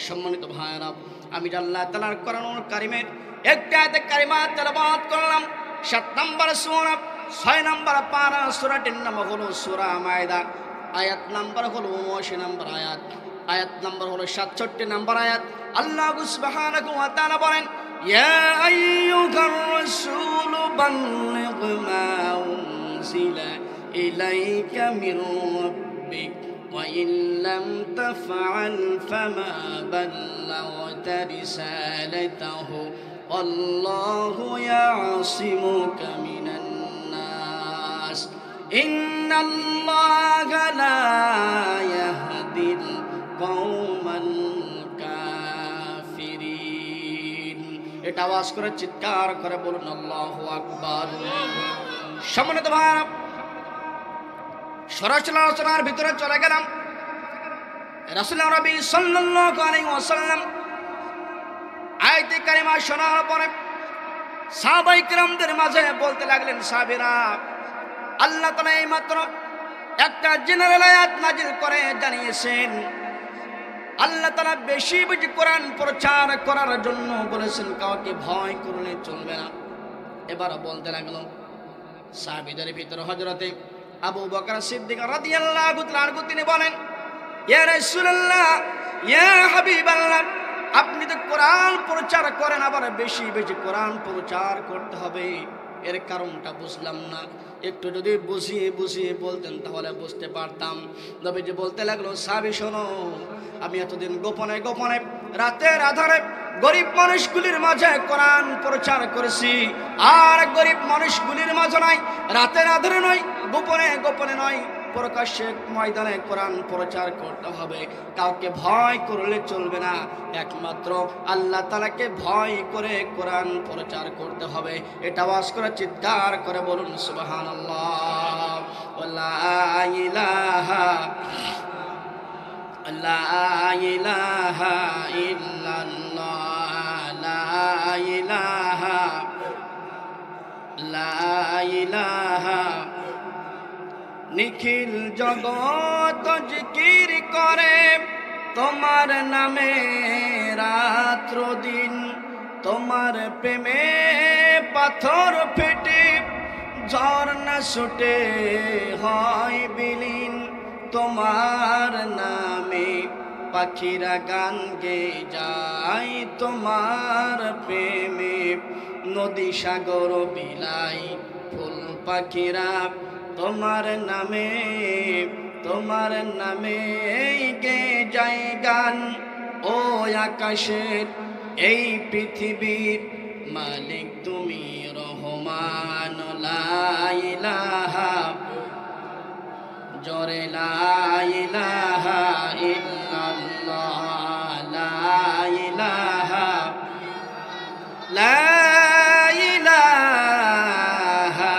সম্মানিত ভাইরা, আমি আল্লাহ তাআলার কোরআনুল কারীমের একটা আয়াতে কারিমা তেলাওয়াত করলাম, 7 নম্বর সূরা, 6 নম্বর পারা, সূরাটির নাম হলো সূরা মায়দা, আয়াত নাম্বার হলো 79 নম্বর আয়াত, আয়াত নাম্বার হলো 67 নম্বর আয়াত। আল্লাহ সুবহানাহু ওয়া তাআলা বলেন, ইয়া আইয়ুহার রাসূলু বাল্লিগ মা উনজিলা ইলাইকা মির রাব্বিক وإن لم تفعل فما بلغت رسالته والله يعصمك من الناس إن الله لا يهدي القوم الكافرين। এটা আওয়াজ করে চিৎকার করে বলুন আল্লাহু আকবার। সম্মানিত ভাইরা, সরাসরি আলোচনার ভিতরে চলে গেলাম। রাসূল নবী সাল্লাল্লাহু আলাইহি ওয়াসাল্লাম আয়াতে কারিমা শোনার পরে সাহাবায়ে কিরামদের মাঝে বলতে লাগলেন, সাহাবীরা, আল্লাহ তাআলা এইমাত্র একটা জেনারেল আয়াত নাজিল করে জানিয়েছেন, আল্লাহ তাআলা বেশি বেশি কোরআন প্রচার করার জন্য বলেছেন, কাউকে ভয় করলে চলবে না। এবার বলতে লাগলো, সাহাবীদের ভিতরে হযরতে আবু বকর সিদ্দিক রাদিয়াল্লাহু তাআলা আনহু তিনি বলেন, ইয়া রাসূলুল্লাহ, ইয়া হাবিবাল্লাহ, আপনি তো কোরআন প্রচার করেন, আবার বেশি বেশি কোরআন প্রচার করতে হবে, এর কারণটা বুঝলাম না, একটু যদি বুঝিয়ে বুঝিয়ে বলতেন তাহলে বুঝতে পারতাম। নবীজি বলতে লাগলো, সাহাবী শোনো, আমি এতদিন গোপনে গোপনে রাতের আধারে গরিব মানুষগুলির মাঝে কোরআন প্রচার করেছি, আর গরিব মানুষগুলির মাঝে নয়, রাতের আধারে নয়, গোপনে গোপনে নয়, প্রকাশ্যে ময়দানে কোরআন প্রচার করতে হবে। কাউকে ভয় করলে চলবে না, একমাত্র আল্লাহ তাআলাকে ভয় করে কোরআন প্রচার করতে হবে। এটা আওয়াজ করে চিৎকার করে বলুন সুবহানাল্লাহ, লা ইলাহা লা ইলাহা ইল্লাল্লাহ, লা ইলাহা লা ইলাহা। নিখিল জগৎ জিকির করে তোমার নামে রাত্র দিন, তোমার প্রেমে পাথর ফেটে ঝর্ণা ছুটে হয় বিলীন, তোমার নামে পাখিরা গান গেয়ে যায়, তোমার প্রেমে নদী সাগর বিলাই ফুল পাখিরা, তোমার নামে গে যায় গান। ও আকাশের এই পৃথিবীর মালিক তুমি রহমান, লা ইলাহা জোরে লা ইলাহা ইল্লাল্লাহ, লা ইলাহা লা ইলাহা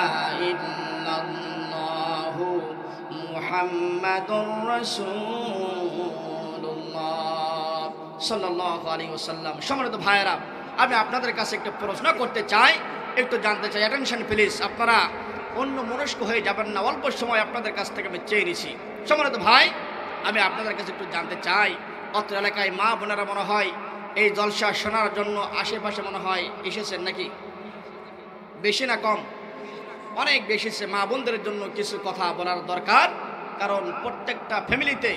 ইল্লাল্লাহ মুহাম্মাদুর রাসূলুল্লাহ সাল্লাল্লাহু আলাইহি ওয়াসাল্লাম। সম্মানিত ভাইয়েরা, আমি আপনাদের কাছে একটা প্রশ্ন করতে চাই, একটু জানতে চাই, অ্যাটেনশন প্লিজ, আপনারা অন্য মনস্ক হয়ে যাবেন না, অল্প সময় আপনাদের কাছ থেকে আমি চেয়ে নিছি। সম্মানিত ভাই, আমি আপনাদের কাছে একটু জানতে চাই, অত্র এলাকায় মা বোনেরা মনে হয় এই জলসা শোনার জন্য আশেপাশে মনে হয় এসেছেন নাকি? বেশি না কম? অনেক বেশি। মা বোনদের জন্য কিছু কথা বলার দরকার, কারণ প্রত্যেকটা ফ্যামিলিতে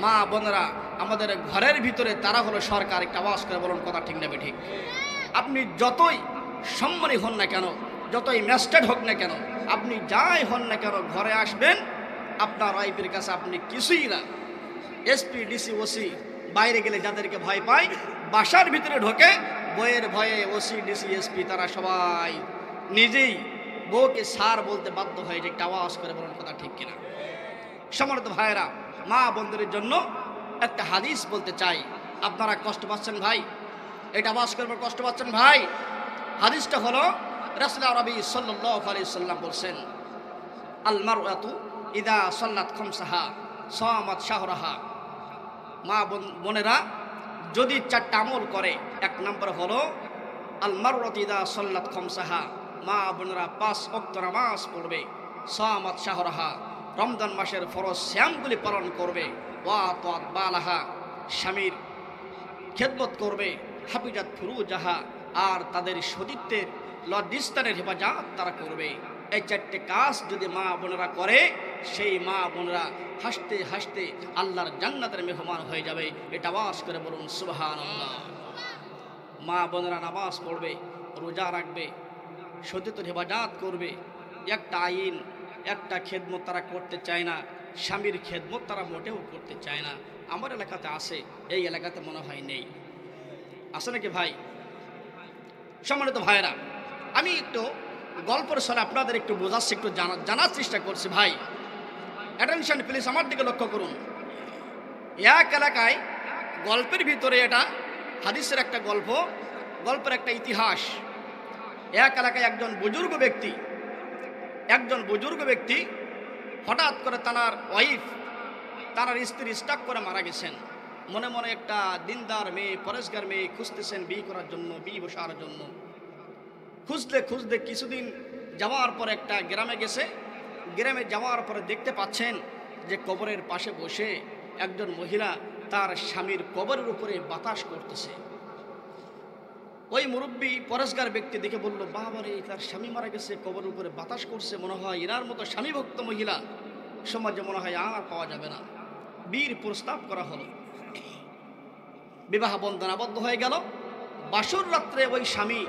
মা বোনেরা আমাদের ঘরের ভিতরে তারা হলো সরকার। একটা আওয়াজ করে বলুন, কথা ঠিক না ঠিক? আপনি যতই সম্মানী হন না কেন, যতই ম্যাজিস্ট্রেট হোক না কেন, আপনি যাই হন না কেন, ঘরে আসবেন আপনার ওয়াইফের কাছে আপনি কিছুই না। এসপি ডিসি ওসি বাইরে গেলে যাদেরকে ভয় পায়, বাসার ভিতরে ঢোকে বইয়ের ভয়ে ওসি ডিসি এসপি তারা সবাই নিজেই বউকে স্যার বলতে বাধ্য হয়ে যে একটা আওয়াজ করে বলুন, কথা ঠিক কিনা? সম্মানিত ভাইয়েরা, মা বন্ধুদের জন্য একটা হাদিস বলতে চাই। আপনারা কষ্ট পাচ্ছেন ভাই? এটা আওয়াজ করবার কষ্ট পাচ্ছেন ভাই? হাদিসটা হলো, রাসূল নবী সাল্লাল্লাহু আলাইহি ওয়াসাল্লাম বলেন, আল মারআতু ইদা সাল্লাত খামসাহা সামাত শাহরাহা। মা বোনেরা যদি চারটা আমল করে, এক নম্বর হলো আল মারআতু ইদা সাল্লাত খামসাহা, মা বোনেরা 5 ওয়াক্ত নামাজ পড়বে, সামাত শাহরাহা, রমজান মাসের ফরজ সিয়ামগুলি পালন করবে, ওয়া তাআত বালাহা, স্বামীর খেদমত করবে, হাফিজাত ফুরুজাহা, আর তাদের সতীত্বের লজ্জিস্তানের হেফাজত তারা করবে। এই চারটে কাজ যদি মা বোনেরা করে, সেই মা বোনেরা হাসতে হাসতে আল্লাহর জান্নাতের মেহমান হয়ে যাবে। এটা আওয়াজ করে বলুন সুবহানাল্লাহ। মা বোনেরা নামাজ পড়বে, রোজা রাখবে, সতীত্বের হেফাজত করবে, একটা আইন একটা খেদমত তারা করতে চায় না, স্বামীর খেদমত তারা মোটেও করতে চায় না। আমার এলাকাতে আছে, এই এলাকাতে মনে হয় নেই। আছে নাকি ভাই? সম্মানিত ভাইরা, আমি একটু গল্পের সাথে আপনাদের একটু বোঝাচ্ছি, একটু জানার চেষ্টা করছি। ভাই অ্যাটেনশন প্লিজ, আমার দিকে লক্ষ্য করুন। এক এলাকায় গল্পের ভিতরে, এটা হাদিসের একটা গল্প, গল্পের একটা ইতিহাস। এক এলাকায় একজন বুজুর্গ ব্যক্তি হঠাৎ করে তার ওয়াইফ, তার স্ত্রী স্ট্রোক করে মারা গেছেন। মনে মনে একটা দিনদার মেয়ে, পরেশগার মেয়ে খুঁজতেছেন বিয়ে করার জন্য, বিয়ে বসার জন্য। খুঁজতে খুঁজতে কিছুদিন যাওয়ার পর একটা গ্রামে গেছে। গ্রামে যাওয়ার পরে দেখতে পাচ্ছেন যে কবরের পাশে বসে একজন মহিলা তার স্বামীর কবরের উপরে বাতাস করতেছে। ওই মুরব্বী পরেশগার ব্যক্তি দেখে বলল, বাবারে, তার স্বামী মারা গেছে, কবরের উপরে বাতাস করছে, মনে হয় এনার মতো স্বামী ভক্ত মহিলা সমাজে মনে হয় আর পাওয়া যাবে না। বিয়ের প্রস্তাব করা হলো, বিবাহ বন্ধন আবদ্ধ হয়ে গেল। বাসর রাত্রে ওই স্বামী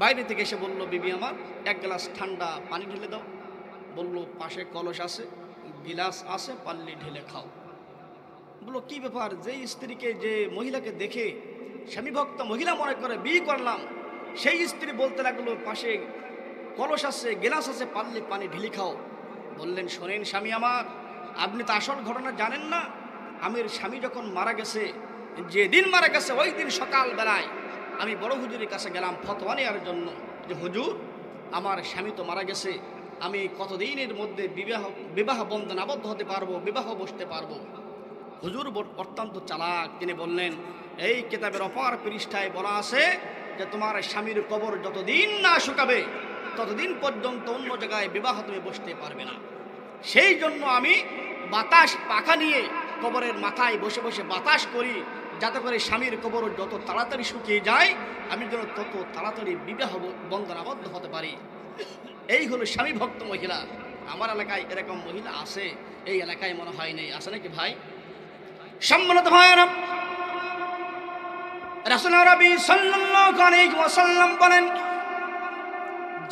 বাইরে থেকে এসে বলল, বিবি আমার এক গ্লাস ঠান্ডা পানি ঢেলে দাও। বলল, পাশে কলস আছে, গিলাস আছে, পাল্লি ঢেলে খাও। বললো, কি ব্যাপার? যে স্ত্রীকে, যে মহিলাকে দেখে স্বামী ভক্ত মহিলা মনে করে বিয়ে করলাম, সেই স্ত্রী বলতে লাগলো, পাশে কলস আছে, গিলাস আছে, পাল্লি পানি ঢেলে খাও। বললেন, শোনেন স্বামী আমার, আপনি তো আসল ঘটনা জানেন না। আমার স্বামী যখন মারা গেছে, যেদিন মারা গেছে ওই দিন সকাল বেলায় আমি বড় হুজুরের কাছে গেলাম ফতোয়া নেওয়ার জন্য, যে হুজুর, আমার স্বামী তো মারা গেছে, আমি কতদিনের মধ্যে বিবাহ বন্ধন আবদ্ধ হতে পারবো, বিবাহ বসতে পারবো? হুজুর অত্যন্ত চালাক, তিনি বললেন, এই কিতাবের অপর পৃষ্ঠায় বলা আছে যে তোমার স্বামীর কবর যতদিন না শুকাবে ততদিন পর্যন্ত অন্য জায়গায় বিবাহ তুমি বসতে পারবে না। সেই জন্য আমি বাতাস পাখা নিয়ে কবরের মাথায় বসে বসে বাতাস করি, যাতে করে স্বামীর কবর যত তাড়াতাড়ি শুকিয়ে যায় আমি যেন তত তাড়াতাড়ি বিবাহ বন্ধন আবদ্ধ হতে পারি। এই হলো স্বামী ভক্ত মহিলা। আমার এলাকায় এরকম মহিলা আছে, এই এলাকায় মনে হয় নেই। আছে নাকি ভাই? সম্মানিত ভাইরা, রাসূল নবী সাল্লাল্লাহু আলাইহি ওয়াসাল্লাম বলেন,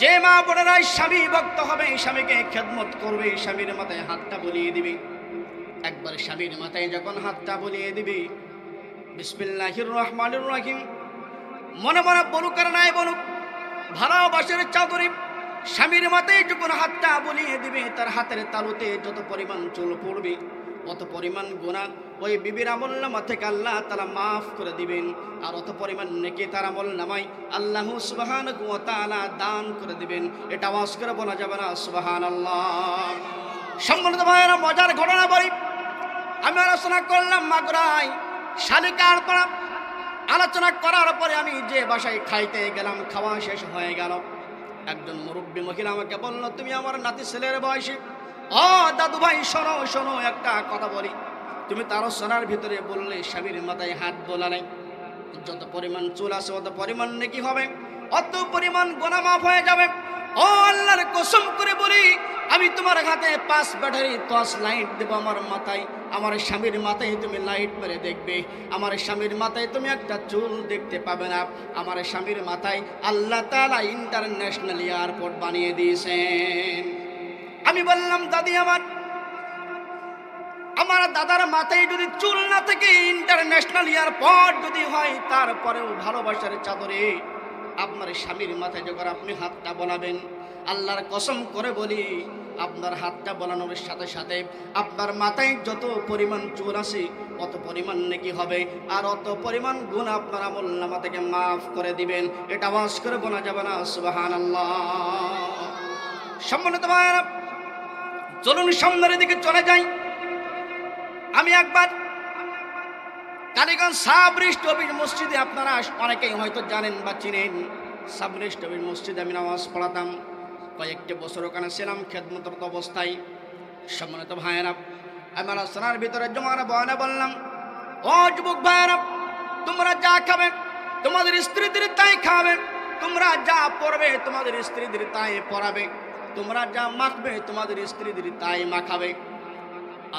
যে মা বোনেরা স্বামী ভক্ত হবে, স্বামীকে খেদমত করবে, স্বামীর মাথায় হাতটা বুলিয়ে দিবে। একবার স্বামীর মাথায় যখন হাতটা বুলিয়ে দিবে, বিসমিল্লাহির রহমানির রহিম মনে মনে বলুক আর নাই বলুক, ভালোবাসার চাদরে স্বামীর মাথায় যখন হাতটা বুলিয়ে দিবে, তার হাতের তালুতে যত পরিমাণ চুল পড়বে, অত পরিমাণ গুনাহ ওই বিবির আমলনামা থেকে আল্লাহ তাআলা মাফ করে দিবেন। আর অত পরিমাণ নেকি তার আমলনামায় আল্লাহ সুবহানাহু ওয়া তাআলা দান করে দিবেন। এটা আওয়াজ করে বলা যাবে না সুবহানাল্লাহ? সম্মানিত ভাইয়েরা, মজার ঘটনা বলি। আমি আলোচনা করলাম মাগুরায় শালিকার পাড়া। আলোচনা করার পরে আমি যে বাসায় খাইতে গেলাম, খাওয়া শেষ হয়ে গেল। একজন মুরব্বী মহিলা আমাকে বলল, তুমি আমার নাতি ছেলের বয়সী। ও দাদু ভাই, শোনো শোনো, একটা কথা বলি। তুমি তারও সোনার ভিতরে বললে স্বামীর মাথায় হাত বোলালে, যত পরিমাণ চুল আছে অত পরিমাণ নেকি হবে, অত পরিমাণ গুনাহ মাফ হয়ে যাবে। ও আল্লাহর কসম করে বলি, আমি তোমার হাতে 5 ব্যাটারি টর্চ লাইট দেবো আমার মাথায়। আমার স্বামীর মাথায় তুমি লাইট মেরে দেখবে, আমার স্বামীর মাথায় তুমি একটা চুল দেখতে পাবে না। আমার স্বামীর মাথায় আল্লাহ তাআলা ইন্টারন্যাশনাল এয়ারপোর্ট বানিয়ে দিয়েছেন। আমি বললাম, দাদি আমার দাদার মাথায় যদি চুল না থেকে ইন্টারন্যাশনাল এয়ারপোর্ট যদি হয়, তারপরেও ভালোবাসার চাদরে আপনার স্বামীর মাথায় যখন আপনি হাতটা বোলাবেন, আল্লাহর কসম করে বলি, আপনার হাতটা বোলানোর সাথে সাথে আপনার মাথায় যত পরিমাণ চুল আছে অত পরিমাণ নেকি হবে, আর অত পরিমাণ গুনাহ আপনার আমলনামা থেকে মাফ করে দিবেন। এটা আওয়াজ করে বলা যাবে না সুবহানাল্লাহ? সম্মানিত ভাইরা, চলুন সামনের দিকে চলে যাই। আমি একবার কালীগঞ্জ সাবরেস্টবির মসজিদে, আপনারা অনেকেই হয়তো জানেন বা চিনেন, সাবরেস্টবির মসজিদে আমি নামাজ পড়াতাম। কয়েকটি বছর ওখানে ছিলাম খেদমতরত অবস্থায়। সম্মানিত ভাইয়েরা, আমার সোনার ভিতরে জমার বয়ানে বললাম, ও যুবক ভাইয়েরা, তোমরা যা খাবে তোমাদের স্ত্রীদের তাই খাবে, তোমরা যা পড়বে তোমাদের স্ত্রীদের তাই পড়াবে, তোমরা যা মাখবে তোমাদের স্ত্রীদের তাই মাখাবে।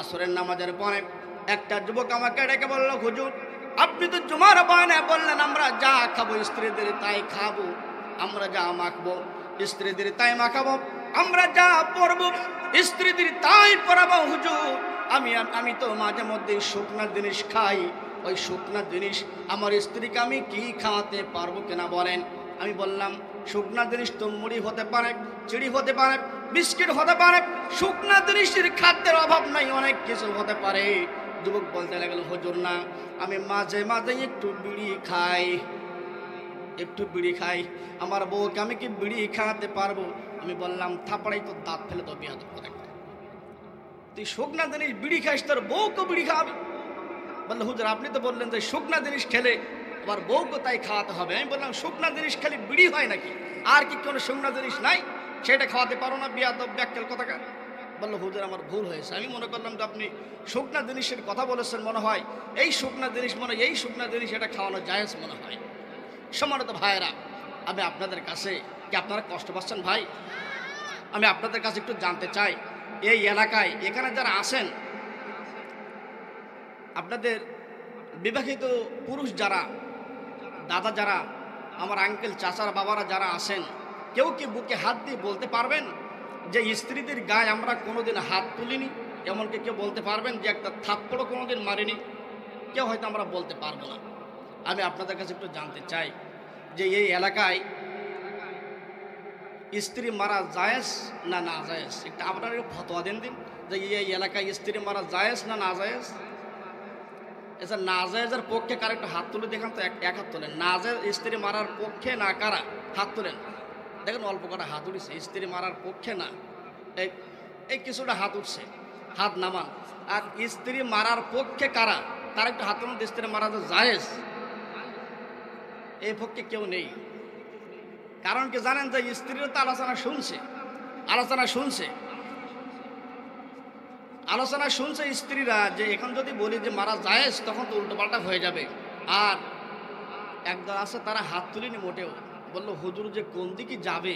আসরের নামাজের পরে একটা যুবক আমাকে ডেকে বলল, হুজুর, আপনি তো জুমার বয়ানে বললেন আমরা যা খাবো স্ত্রীদের তাই খাবো, আমরা যা মাখবো স্ত্রীদের তাই মাখাবো, আমরা যা পরবো স্ত্রীদের তাই পরাবো। হুজুর, আমি তো মাঝে মধ্যে শুকনা জিনিস খাই, ওই শুকনা জিনিস আমার স্ত্রীকে আমি কি খাওয়াতে পারবো কিনা বলেন? আমি বললাম, শুকনা জিনিস তো মুড়ি হতে পারে, চিড়ি হতে পারে, বিস্কিট হতে পারে, শুকনা জিনিসের খাদ্যের অভাব নাই, অনেক কিছু হতে পারে। যুবক বলতে লাগলো, হুজুর না, আমি মাঝে মাঝে একটু বিড়ি খাই, আমার বউকে আমি কি বিড়ি খাওয়াতে পারবো? আমি বললাম, থাপড়াই তো দাঁত ফেলে তো বিয়াদব কথা। তুই শুকনা জিনিস বিড়ি খাইস, তোর বউকে বিড়ি খাওয়াবি? বললো হুজুর আপনি তো বললেন যে শুকনা জিনিস খেলে আবার বউকে তাই খাওয়াতে হবে। আমি বললাম শুকনা জিনিস খেলে বিড়ি হয় নাকি? আর কি কোনো শুকনা জিনিস নাই সেটা খাওয়াতে পারো না? বিয়াদব ব্যাককেল কথাকার। বললো হুজুর আমার ভুল হয়েছে। আমি মনে করলাম যে আপনি শুকনা জিনিসের কথা বলেছেন, মনে হয় এই শুকনা জিনিস এটা খাওয়ানো জায়েজ মনে হয়। সম্মানিত ভাইয়েরা, আমি আপনাদের কাছে, কি আপনারা কষ্ট পাচ্ছেন ভাই? আমি আপনাদের কাছে একটু জানতে চাই, এই এলাকায় এখানে যারা আছেন, আপনাদের বিবাহিত পুরুষ যারা, দাদা যারা, আমার আঙ্কেল চাচার বাবারা যারা আছেন, কেউ কি বুকে হাত দিয়ে বলতে পারবেন যে স্ত্রীদের গায়ে আমরা কোনোদিন হাত তুলিনি? এমনকি কেউ বলতে পারবেন যে একটা থাপ্পড়ও কোনোদিন মারিনি? কেউ হয়তো আমরা বলতে পারবো না। আমি আপনাদের কাছে একটু জানতে চাই যে এই এলাকায় স্ত্রী মারা জায়েজ না না জায়েজ? একটা আপনারা একটু ফতোয়া দিন যে এই এলাকায় স্ত্রী মারা জায়েজ না না জায়েজ? আচ্ছা, না জায়েজের পক্ষে কার একটু হাত তুলে দেখান তো, এক হাত তোলেন। না জায়েজ স্ত্রী মারার পক্ষে না কারা? হাত তোলেন। দেখেন অল্প কটা হাত উঠেছে, স্ত্রী মারার পক্ষে না। এই কিছুটা হাত উঠছে, হাত নামান। আর স্ত্রী মারার পক্ষে কারা? তার একটু হাত তুলুন। স্ত্রী মারা তো জায়েজ, এই পক্ষে কেউ নেই। কারণ কি জানেন যে স্ত্রীরা তো আলোচনা শুনছে স্ত্রীরা, যে এখন যদি বলি যে মারা জায়েজ তখন তো উল্টোপাল্টা হয়ে যাবে। আর একদল আছে তারা হাত তুলিনি মোটেও, বললো হুজুর যে কোন দিকে যাবে,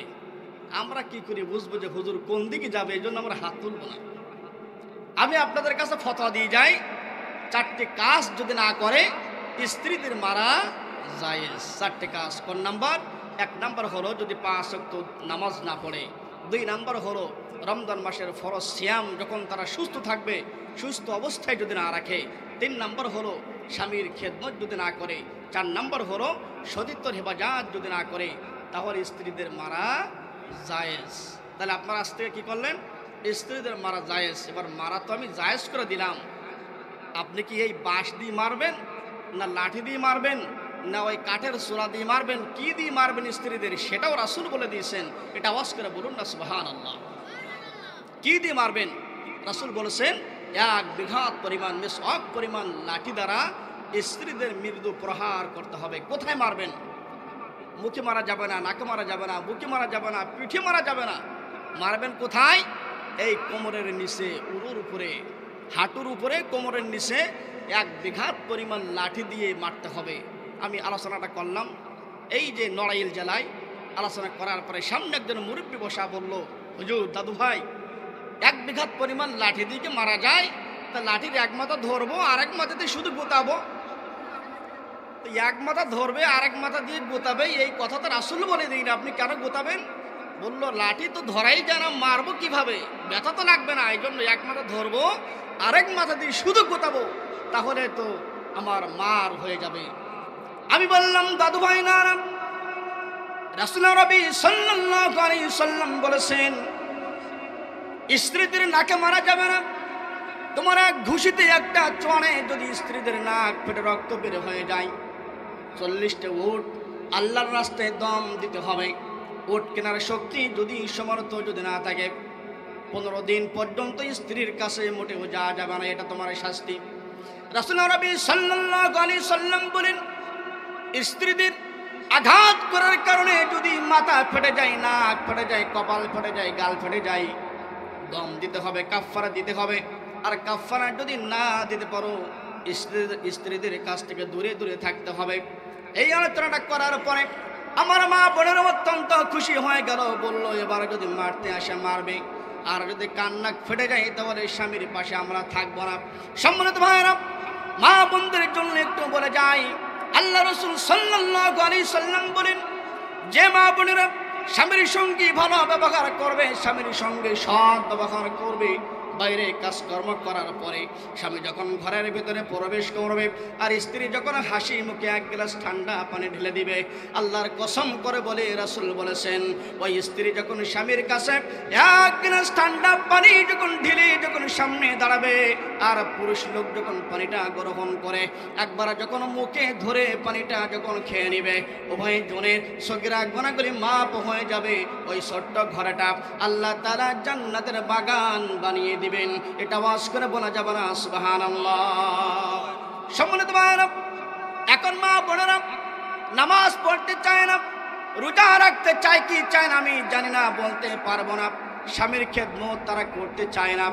আমরা কি করি বুঝবো যে হুজুর কোন দিকে যাবে, এই জন্য আমরা হাত তুলবো না। আমি আপনাদের কাছে ফতোয়া দিয়ে যাই, 4টে কাজ যদি না করে স্ত্রীদের মারা জায়েজ। 4টে কাজ কোন নাম্বার? 1 নাম্বার হলো যদি 5 ওয়াক্ত নামাজ না পড়ে। 2 নাম্বার হলো রমজান মাসের ফরজ সিয়াম যখন তারা সুস্থ থাকবে, সুস্থ অবস্থায় যদি না রাখে। 3 নাম্বার হলো স্বামীর খেদমত যদি না করে। 4 নাম্বার হলো সতীত্বর হেফাজত যদি না করে, তাহলে স্ত্রীদের মারা জায়েজ। তাহলে আপনারা আজ থেকে কী করলেন? স্ত্রীদের মারা জায়েজ। এবার মারা তো আমি জায়েজ করে দিলাম, আপনি কি এই বাঁশ দিয়ে মারবেন, না লাঠি দিয়ে মারবেন, না ওই কাঠের চূড়া দিয়ে মারবেন, কি দিয়ে মারবেন স্ত্রীদের, সেটাও রাসূল বলে দিয়েছেন। এটা আওয়াজ করে বলুন না সুবহানাল্লাহ। কি দিয়ে মারবেন? রাসূল বলেছেন 1 বিঘাত পরিমাণ, মিসওয়াক পরিমাণ লাঠি দ্বারা স্ত্রীদের মৃদু প্রহার করতে হবে। কোথায় মারবেন? মুখে মারা যাবে না, নাকে মারা যাবে না, বুকে মারা যাবে না, পিঠে মারা যাবে না। মারবেন কোথায়? এই কোমরের নিচে, উরুর উপরে, হাঁটুর উপরে, কোমরের নিচে 1 বিঘাত পরিমাণ লাঠি দিয়ে মারতে হবে। আমি আলোচনাটা করলাম এই যে নড়াইল জেলায়। আলোচনা করার পরে সামনে একজন মুরব্বী বসা বলল, হুজুর দাদু ভাই 1 বিঘাত পরিমাণ লাঠি দিয়ে মারা যায়, তা লাঠির 1 মাথা ধরবো আর 1 মাথা দিয়ে শুধু গোতাবো? 1 মাথা ধরবে আর 1 মাথা দিয়ে গোতাবে, এই কথা তো রাসূল বলে দিন, আপনি কেন গোতাবেন? বললো লাঠি তো ধরাই যায় না, মারবো কিভাবে? ব্যথা তো লাগবে না, এই জন্য 1 মাথা ধরবো আর 1 মাথা দিয়ে শুধু গোতাবো, তাহলে তো আমার মার হয়ে যাবে। আমি বললাম দাদু ভাই না, রাসূল নবী সাল্লাল্লাহু আলাইহি সাল্লাম বলেছেন স্ত্রীদের নাকে মারা যাবে না। তোমার এক ঘুষিতে, একটা চড়ে যদি স্ত্রীদের নাক ফেটে রক্ত বের হয়ে যায়, 40টা উট আল্লাহর রাস্তায় দম দিতে হবে। উট কেনার শক্তি যদি সমর্থ যদি না থাকে, 15 দিন পর্যন্ত স্ত্রীর কাছে মোটেও যাওয়া যাবে না, এটা তোমার শাস্তি। রাসূল নবী সাল্লাল্লাহু আলাইহি সাল্লাম বলেন স্ত্রীদের আঘাত করার কারণে যদি মাথা ফেটে যায়, নাক ফেটে যায়, কপাল ফেটে যায়, গাল ফেটে যায়, দম দিতে হবে, কাফফারা দিতে হবে। আর কাফফারা যদি না দিতে পারো, স্ত্রীদের কাছ থেকে দূরে দূরে থাকতে হবে। এই আলোচনাটা করার পরে আমার মা বোনের অত্যন্ত খুশি হয়ে গেল, বলল এবার যদি মারতে আসে মারবে, আর যদি কান্না ফেটে যায় তাহলে স্বামীর পাশে আমরা থাকবো না। সম্মানিত ভাইরা, মা বোনদের জন্য একটু বলে যাই, আল্লাহ রাসূল সাল্লাল্লাহু আলাইহি সাল্লাম বলেন যে মা বোনেরা স্বামীর সঙ্গে ভালো ব্যবহার করবে, স্বামীর সঙ্গে সৎ ব্যবহার করবে, বাইরে কাজকর্ম করার পরে স্বামী যখন ঘরের ভিতরে প্রবেশ করবে আর স্ত্রী যখন হাসি মুখে 1 গ্লাস ঠান্ডা পানি ঢেলে দিবে, আল্লাহর কসম করে বলে রাসূল বলেছেন ওই স্ত্রী যখন স্বামীর কাছে 1 গ্লাস ঠান্ডা পানি যখন ঢেলে যখন সামনে দাঁড়াবে, আর পুরুষ লোক যখন পানিটা গ্রহণ করে একবার যখন মুখে ধরে পানিটা যখন খেয়ে নেবে, উভয় জনের সগীরা গুনাহগুলি মাপ হয়ে যাবে। ওই ছোট্ট ঘরটা আল্লাহ তাআলা জান্নাতের বাগান বানিয়ে দিবেন। এটা আওয়াজ করে বলা যাবে না সুবহানাল্লাহ। সম্মানিত ভাইরা, এখন মা বোনেরা নামাজ পড়তে চায় না, রোজা রাখতে চায় কি চায় না আমি জানি না, বলতে পারবো না। স্বামীর খেদমত তারা করতে চায় না।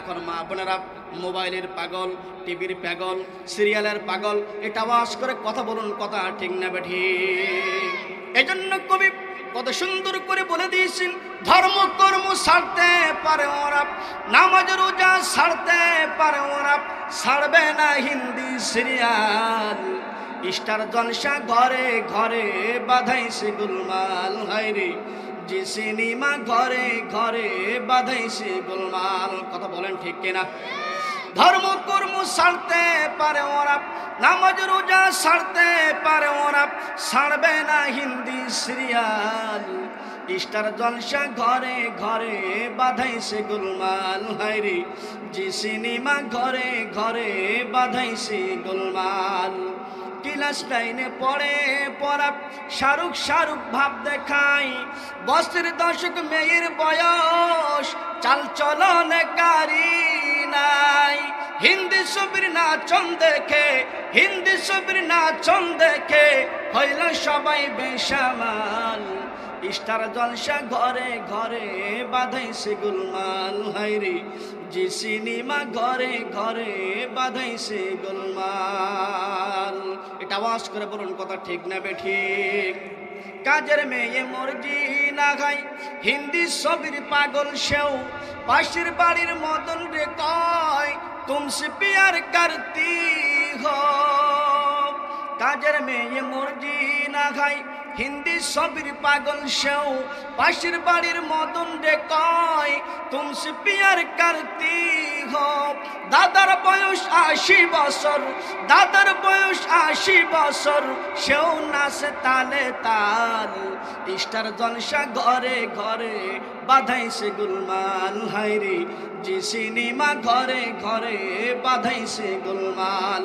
এখন মা বোনেরা মোবাইলের পাগল, টিভির পাগল, সিরিয়ালের পাগল। এটা আওয়াজ করে কথা বলুন, কথা ঠিক না ঠিক? এজন্য কবি কত সুন্দর করে বলে দিয়েছেন, ধর্ম কর্ম ছাড়তে পারে ওরা, নামাজ রোজা ছাড়তে পারে ওরা, ছাড়বে না হিন্দি সিরিয়াল, স্টার জলসা ঘরে ঘরে বাধাইছে গোলমাল। হায়রে যে সিনেমা ঘরে ঘরে বাধাইছে গোলমাল। কথা বলেন ঠিক কিনা? ধর্ম কর্ম ছাড়তে পারে ওরা, নামাজ রোজা ছাড়তে পারে ওরা, ছাড়বে না হিন্দি সিরিয়াল, স্টার জলসা ঘরে ঘরে বাধাইছে গোলমাল। হায়রে যে সিনেমা ঘরে ঘরে বাধাইছে গোলমাল। ক্লাস 9-এ পড়ে পড়া শাহরুখ শাহরুখ ভাব দেখাই, 20 দশক মেয়ের বয়স, চাল চলনে গাড়ি নাই। হিন্দি ছবির নাচন দেখে, হিন্দি ছবির নাচন দেখে হইল সবাই বেসামাল, স্টার জলসা ঘরে ঘরে বাধাইছে গোলমাল। হায়রে যে সিনেমা ঘরে ঘরে বাধাইছে গোলমাল। এটা আওয়াজ করে বলুন, কথা ঠিক না বেঠিক? কাজের মেয়ে মর্জি না খাই, হিন্দি ছবির পাগল সেও, পাশের বাড়ির মদন রে কয় তুমসে প্যার করতি হো। কাজের মেয়ে মর্জি না খাই, হিন্দি ছবির পাগল সেও, পাশের বাড়ির মদন রে কয় তুমসে প্যার করতি হো। দাদার বয়স 80 বছর, দাদার বয়স 80 বছর, সেও নাচে তালে তাল, স্টার জলসা ঘরে ঘরে বাধাইছে গোলমাল। হায়রে যে সিনেমা ঘরে ঘরে বাধাইছে গোলমাল।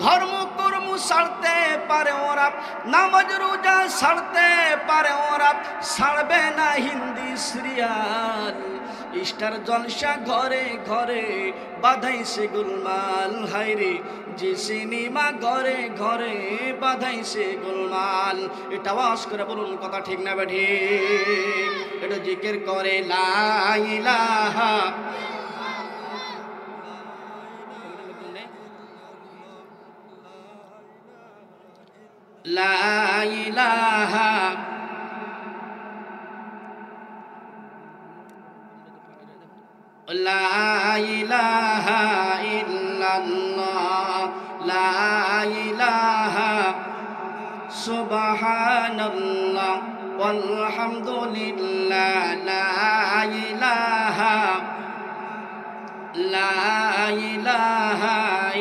ধর্ম কর্ম ছাড়তে পারে ওরা, নামাজ রোজা ছাড়তে পারে ওরা, ছাড়বে না হিন্দি সিরিয়াল, স্টার জলসা ঘরে ঘরে বাধাইছে গোলমাল। হায়রে যে সিনেমা ঘরে ঘরে বাধাইছে গোলমাল। এটা আওয়াজ করে বলুন, কথা ঠিক না বেঠিক? এটা জিকির করে লা ইলাহা, লা ইলাহা লা ইলাহা ইল্লাল্লাহ, লা ইলাহা সুবহানাল্লাহ ওয়ালহামদুলিল্লাহ, লা ইলাহা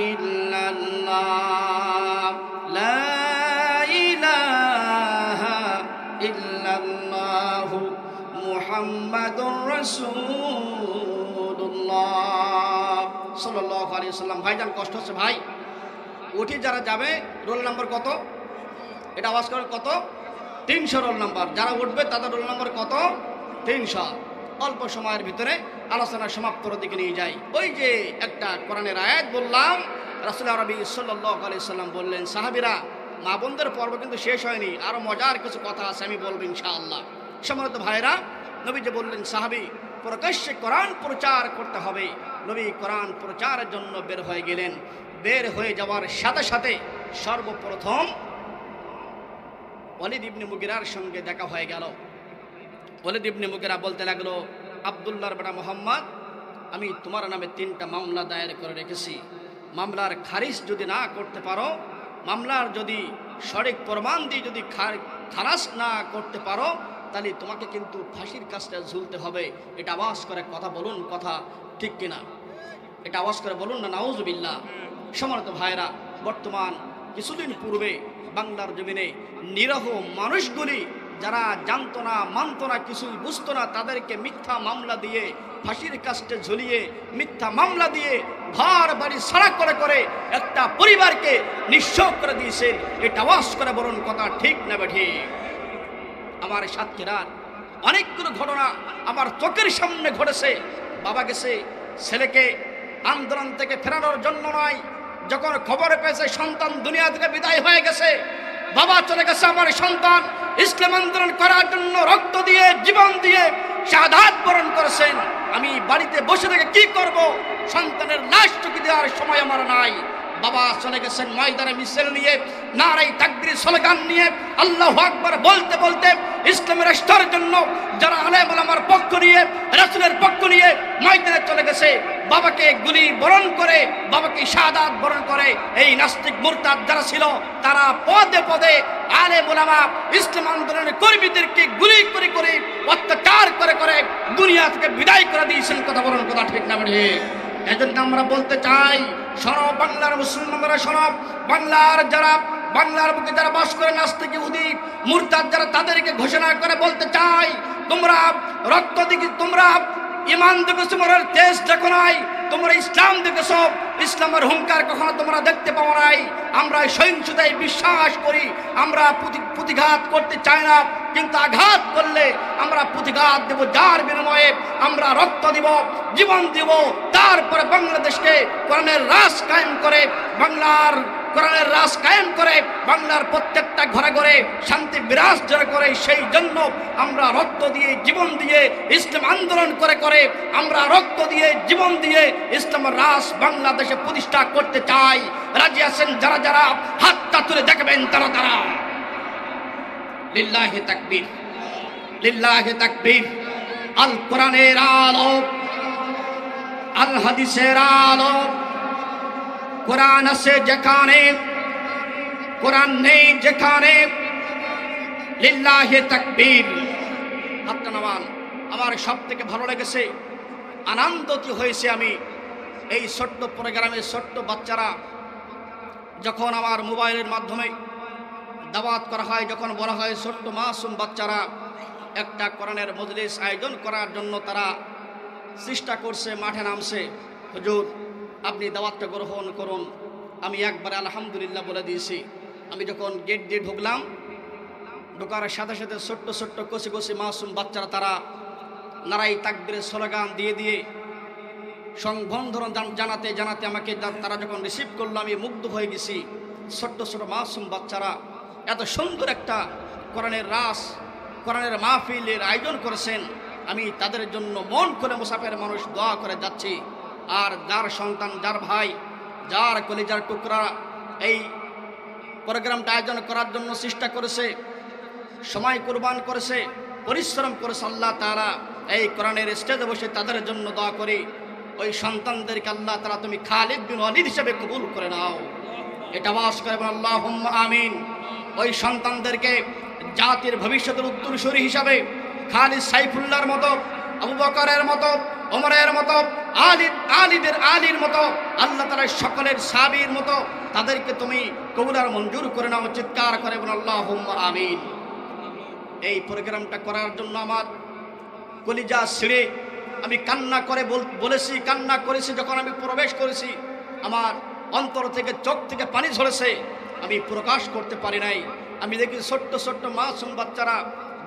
ইল্লাল্লাহ, লা ইলাহা ইল্লাল্লাহু মুহাম্মাদুর রাসূলুল্লাহ সাল্লাল্লাহু আলাইহি ওয়াসাল্লাম। ভাইজান কষ্ট হচ্ছে ভাই, উঠি যারা যাবে রোল নাম্বার কত? এটা আওয়াজ করে কত? 300 রোল নাম্বার। যারা উঠবে তাদের রোল নাম্বার কত? 300। অল্প সময়ের ভিতরে আলোচনা সমাপ্তির দিকে নিয়ে যাই। ওই যে একটা কোরআনের আয়াত বললাম, রাসূল আরবি সাল্লাল্লাহু আলাইহি ওয়াসাল্লাম বললেন, সাহাবীরা মা বোনদের পর্ব কিন্তু শেষ হয়নি, আরো মজার কিছু কথা আছে, আমি বলবো ইনশাআল্লাহ। সম্মানিত ভাইরা, নবী যে বললেন সাহাবী প্রকাশ্যে কোরআন প্রচার করতে হবে, নবী কোরআন প্রচারের জন্য বের হয়ে গেলেন। বের হয়ে যাওয়ার সাথে সাথে সর্বপ্রথম ওয়ালিদ ইবনে মুগিরার সঙ্গে দেখা হয়ে গেল। ওয়ালিদ ইবনে মুগিরা বলতে লাগলো, আব্দুল্লাহর বেটা মোহাম্মদ, আমি তোমার নামে 3টা মামলা দায়ের করে রেখেছি। মামলার খারিজ যদি না করতে পারো, মামলার যদি সঠিক প্রমাণ দিয়ে যদি খালাস না করতে পারো, তাহলে তোমাকে কিন্তু ফাঁসির কাজটা ঝুলতে হবে। এটা আওয়াজ করে কথা বলুন, কথা ঠিক কিনা? এটা আওয়াজ করে বলুন না নাউজুবিল্লাহ। সম্মানিত ভাইরা, বর্তমান কিছুদিন পূর্বে বাংলার জমিনে নিরহ মানুষগুলি যারা জানতো না, মানতো না, কিছুই বুঝতো না, তাদেরকে মিথ্যা মামলা দিয়ে ফাঁসির কাস্টে ঝুলিয়ে, মিথ্যা মামলা দিয়ে ঘর বাড়ি ছাড়া করে করে একটা পরিবারকে নিঃস্ব করে দিয়েছেন। এটা আওয়াজ করে বলুন, কথা ঠিক না ঠিক? আমার সাতক্ষীরার অনেকগুলো ঘটনা আমার চোখের সামনে ঘটেছে। বাবা গেছে ছেলেকে আন্দোলন থেকে ফেরানোর জন্য নয়, যখন খবর পেয়েছে সন্তান দুনিয়া থেকে বিদায় হয়ে গেছে, বাবা চলে গেছে, আমার সন্তান ইসলাম আন্দোলন করার জন্য রক্ত দিয়ে জীবন দিয়ে শাহাদাত বরণ করেছেন, আমি বাড়িতে বসে থেকে কি করব? সন্তানের লাশ টুকি দেওয়ার সময় আমার নাই। বাবা চলে গেছেন ময়দানে মিছিল নিয়ে, নারাই তাকবীর স্লোগান নিয়ে, আল্লাহু আকবার বলতে বলতে ইসলামের রাষ্ট্রের জন্য যারা আলেম ওলামার পক্ষ নিয়ে, রাসূলের পক্ষ নিয়ে ময়দানে চলে গেছে, বাবাকে গুলি বরণ করে, বাবাকে শাহাদাত বরণ করে এই নাস্তিক মুরতাদ যারা ছিল, তারা পদে পদে আলেম ওলামা ইসলাম আন্দোলনের কর্মীদেরকে গুলি করে করে অত্যাচার করে করে দুনিয়া থেকে বিদায় করে দিয়েছেন। কথা বলুন, কথা ঠিক না ঠিক? এজন্য আমরা বলতে চাই, শোনো বাংলার মুসলমানরা, শোনো বাংলার বুকে যারা বাস করে নাস্তিক ইহুদি মুরতাদ যারা, তাদেরকে ঘোষণা করে বলতে চাই, তোমরা রক্ত দিকে, তোমরা ইমান দেখেছো, মরার তেজ দেখো নাই, তোমরা ইসলাম দেখেছো, ইসলামের হুঙ্কার কখনো তোমরা দেখতে পাও নাই। আমরা সহিংসতায় বিশ্বাস করি, আমরা প্রতিঘাত করতে চাই না, কিন্তু আঘাত করলে আমরা প্রতিঘাত দেব, যার বিনিময়ে আমরা রক্ত দিব, জীবন দিব, তারপরে বাংলাদেশকে কোরআনের রাজ কায়েম করে, কোরআনের রাজ কায়েম করে বাংলার প্রত্যেকটা ঘরে ঘরে শান্তি বিরাজ যারা করে, সেই জন্য আমরা রক্ত দিয়ে জীবন দিয়ে ইসলাম আন্দোলন করে করে আমরা রক্ত দিয়ে জীবন দিয়ে ইসলামের রাজ বাংলাদেশে প্রতিষ্ঠা করতে চাই। রাজি আছেন যারা যারা? হাতটা তুলে দেখবেন তারা তারা। লিল্লাহি তাকবীর, লিল্লাহি তাকবীর। আল কোরআনের আলো, আল হাদিসের আলো, কোরআন আছে যেখানে, কোরআন নেই যেখানে, লিল্লাহি তাকবীর। হাতটা নামান। আমার সব থেকে ভালো লেগেছে, আনন্দিত হয়েছে আমি এই ছোট্ট প্রোগ্রামে ছোট্ট বাচ্চারা যখন আমার মোবাইলের মাধ্যমে দাওয়াত করা হয়, যখন বলা হয় ছোট্ট মাসুম বাচ্চারা একটা কোরআনের মজলিস আয়োজন করার জন্য তারা চেষ্টা করছে, মাঠে নামছে, হুজুর আপনি দাওয়াতটা গ্রহণ করুন। আমি একবারে আলহামদুলিল্লাহ বলে দিয়েছি। আমি যখন গেট দিয়ে ঢুকলাম, ঢোকার সাথে সাথে ছোট্ট ছোট্ট কচি কচি মাসুম বাচ্চারা তারা নারাই তাকবীরের স্লোগান দিয়ে দিয়ে সংবর্ধনা জানাতে জানাতে আমাকে তারা যখন রিসিভ করলো, আমি মুগ্ধ হয়ে গেছি। ছোট্ট ছোট মাসুম বাচ্চারা এত সুন্দর একটা কোরআনের রাস, কোরআনের মাহফিলের আয়োজন করেছেন। আমি তাদের জন্য মন করে মুসাফের মানুষ দোয়া করে যাচ্ছি। আর যার সন্তান, যার ভাই, যার কলিজার টুকরা এই প্রোগ্রামটা আয়োজন করার জন্য চেষ্টা করেছে, সময় কুরবান করেছে, পরিশ্রম করেছে, আল্লাহ তাআলা এই কোরআনের স্টেজে বসে তাদের জন্য দোয়া করি, ওই সন্তানদেরকে আল্লাহ তাআলা তুমি খালিদ বিন ওয়ালিদ হিসেবে কবুল করে নাও। এটা আওয়াজ করে বলেন আল্লাহুম্মা আমিন। ওই সন্তানদেরকে জাতির ভবিষ্যতের উত্তরসূরি হিসাবে খালিদ সাইফুল্লাহর মতো, আবু বকরের মতো, ওমরের মতো, আলীর মতো, আল্লাহ তাআলা সকলের সাহাবীর মতো তাদেরকে তুমি কবুল আর মঞ্জুর করে নাও। চিৎকার করে বলেন আল্লাহুম্মা আমিন। এই প্রোগ্রামটা করার জন্য আমার কলিজা ছিঁড়ে আমি কান্না করে বলেছি, কান্না করেছি। যখন আমি প্রবেশ করেছি, আমার অন্তর থেকে, চোখ থেকে পানি ঝরেছে, আমি প্রকাশ করতে পারি নাই। আমি দেখি ছোট্ট ছোট্ট মাসুম বাচ্চারা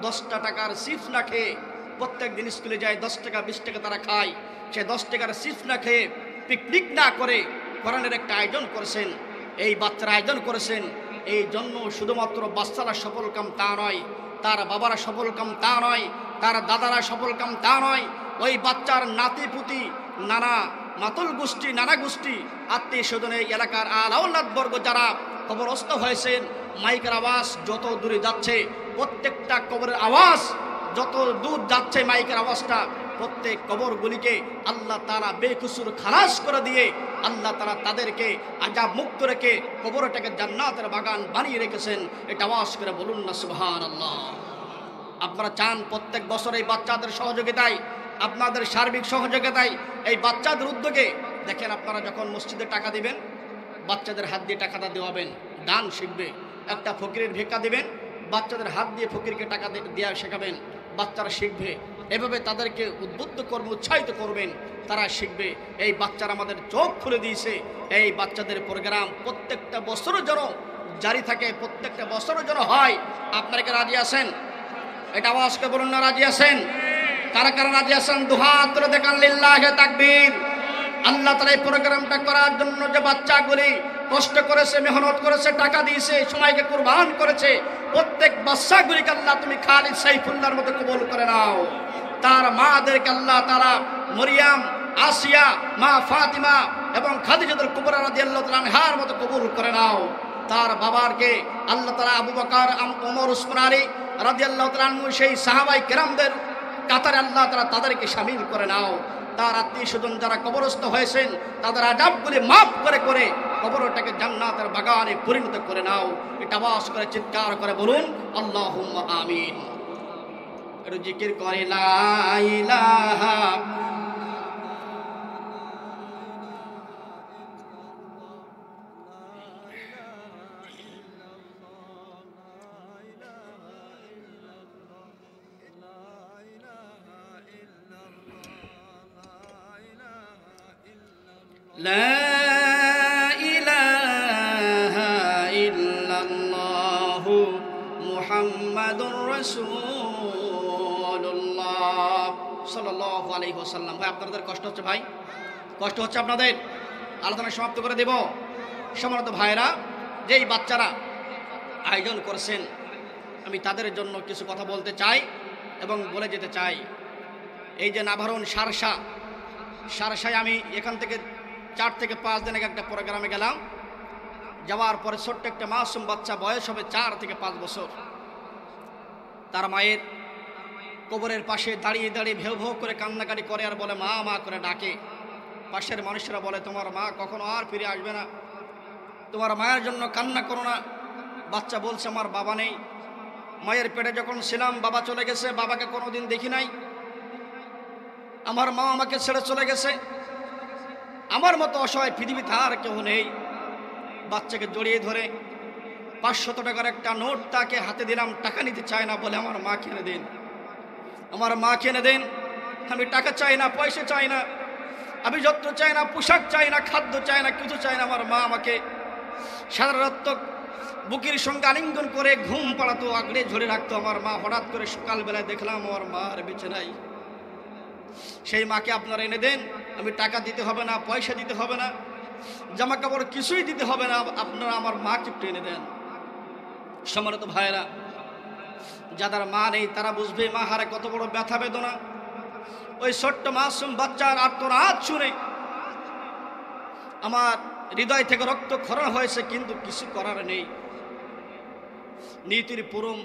10 টাকার চিপস না খেয়ে, প্রত্যেক দিন স্কুলে যায় 10 টাকা 20 টাকা তারা খায়, সে 10 টাকার চিপস না খেয়ে, পিকনিক না করে কোরআনের একটা আয়োজন করেছেন। এই বাচ্চারা আয়োজন করেছেন এই জন্য শুধুমাত্র বাচ্চারা সফল কাম তা নয়, তার বাবারা সফল কাম তা নয়, তার দাদারা সফল কাম তা নয়, ওই বাচ্চার নাতি পুতি, নানা মাতুল গোষ্ঠী, নানা গোষ্ঠী, আত্মীয় স্বজনের এলাকার আলাউল্লাদ বর্গ যারা কবরস্থ হয়েছেন, মাইকের আওয়াজ যত দূরে যাচ্ছে, প্রত্যেকটা কবরের আওয়াজ যত দূর যাচ্ছে, মাইকের আওয়াজটা প্রত্যেক কবরগুলিকে আল্লাহ তাআলা বেকসুর খালাস করে দিয়ে আল্লাহ তাআলা তাদেরকে আযাব মুক্ত রেখে কবরটাকে জান্নাতের বাগান বানিয়ে রেখেছেন। এটা আওয়াজ করে বলুন না সুবহানাল্লাহ। আপনারা চান প্রত্যেক বছর এই বাচ্চাদের সহযোগিতায়, আপনাদের সার্বিক সহযোগিতায়, এই বাচ্চাদের উদ্যোগে, দেখেন আপনারা যখন মসজিদে টাকা দিবেন, বাচ্চাদের হাত দিয়ে টাকাটা দেওয়াবেন, দান শিখবে। একটা ফকিরের ভিক্ষা দিবেন, বাচ্চাদের হাত দিয়ে ফকিরকে টাকা দেওয়া শেখাবেন, বাচ্চারা শিখবে। এভাবে তাদেরকে উদ্বুদ্ধ করবেন, উৎসাহিত করবেন, তারা শিখবে। এই বাচ্চারা আমাদের চোখ খুলে দিয়েছে। এই বাচ্চাদের প্রোগ্রাম প্রত্যেকটা বছরের যেন জারি থাকে, প্রত্যেকটা বছরের যেন হয়। আপনারা কি রাজি আছেন? এটা আওয়াজকে বলুন না রাজি আছেন? কারা কারা রাজি আছেন? দুহাত তুলে দেখান লিল্লাহি তাকবীর। আল্লাহ তাআলা এই প্রোগ্রামটা করার জন্য যে বাচ্চাগুলি কষ্ট করেছে, মেহনত করেছে, টাকা দিয়েছে, সময়কে কুরবান করেছে, প্রত্যেক বাচ্চাগুলিকে আল্লাহ তুমি খালিদ সাইফুল্লাহর মতো কবুল করে নাও। তার মাদেরকে আল্লাহ তাআলা মরিয়াম, আসিয়া, মা ফাতিমা এবং খাদিজাতুল কুবরা রাদিয়াল্লাহু তাআলা আনহার মতো কবুল করে নাও। তার বাবারকে আল্লাহ তাআলা আবু বকর, ওমর, উসমান, আলী রাদিয়াল্লাহু তাআলা আনহু সেই সাহাবায়ে কেরামদের কাতারে আল্লাহ তাআলা তাদেরকে শামিল করে নাও। তার আত্মীয় স্বজন যারা কবরস্থ হয়েছেন তাদের আযাবগুলি মাফ করে করে কবরটাকে জান্নাতের বাগানে পরিণত করে নাও। এটা আওয়াজ করে চিৎকার করে বলুন আল্লাহুম্মা আমিন। একটু জিকির করে লা ইলাহা লা ইলাহা ইল্লাল্লাহু মুহাম্মাদুর রাসূলুল্লাহ সাল্লাল্লাহু আলাইহি ওয়াসাল্লাম। ভাই আপনাদের কষ্ট হচ্ছে? ভাই কষ্ট হচ্ছে আপনাদের? আলোচনা সমাপ্ত করে দেব। সম্মানিত ভাইরা, যেই বাচ্চারা আয়োজন করেছেন আমি তাদের জন্য কিছু কথা বলতে চাই এবং বলে যেতে চাই। এই যে নাভারণ সারসায় আমি এখান থেকে 4 থেকে 5 দিন আগে একটা প্রোগ্রামে গেলাম। যাওয়ার পরে ছোট্ট একটা মাসুম বাচ্চা, বয়স হবে 4 থেকে 5 বছর, তার মায়ের কবরের পাশে দাঁড়িয়ে দাঁড়িয়ে ভেউ ভেউ করে কান্নাকাটি করে আর বলে মা মা করে ডাকে। পাশের মানুষরা বলে তোমার মা কখনো আর ফিরে আসবে না, তোমার মায়ের জন্য কান্না করো না। বাচ্চা বলছে আমার বাবা নেই, মায়ের পেটে যখন ছিলাম বাবা চলে গেছে, বাবাকে কোনোদিন দেখি নাই, আমার মা আমাকে ছেড়ে চলে গেছে, আমার মতো অসহায় পৃথিবীতে আর কেউ নেই। বাচ্চাকে জড়িয়ে ধরে 500 টাকার একটা নোট তাকে হাতে দিলাম, টাকা নিতে চায় না, বলে আমার মা কিনে দিন, আমার মা কিনে দিন। আমি টাকা চাই না, পয়সা চাই না, আমি যত্ন চাই না, পোশাক চাই না, খাদ্য চাই না, কিছু চাই না। আমার মা আমাকে সারা রাত বুকের সঙ্গে আলিঙ্গন করে ঘুম পাড়াতো, আগড়ে ঝরে রাখতো। আমার মা হঠাৎ করে সকালবেলায় দেখলাম আমার মা আর বেঁচে নাই। সেই মাকে আপনারা এনে দেন, আমি টাকা দিতে হবে না, পয়সা দিতে হবে না, জামা কাপড় কিছুই দিতে হবে না, আপনারা আমার মাকে একটু এনে দেন। সম্মানিত ভাইয়েরা, যাদের মা নেই তারা বুঝবে মা হারে কত বড় ব্যথা বেদনা। ওই ছোট্ট মাসুম বাচ্চার আর্তনাদ শুনে আমার হৃদয় থেকে রক্ত ক্ষরণ হয়েছে, কিন্তু কিছু করার নেই। নীতির পরম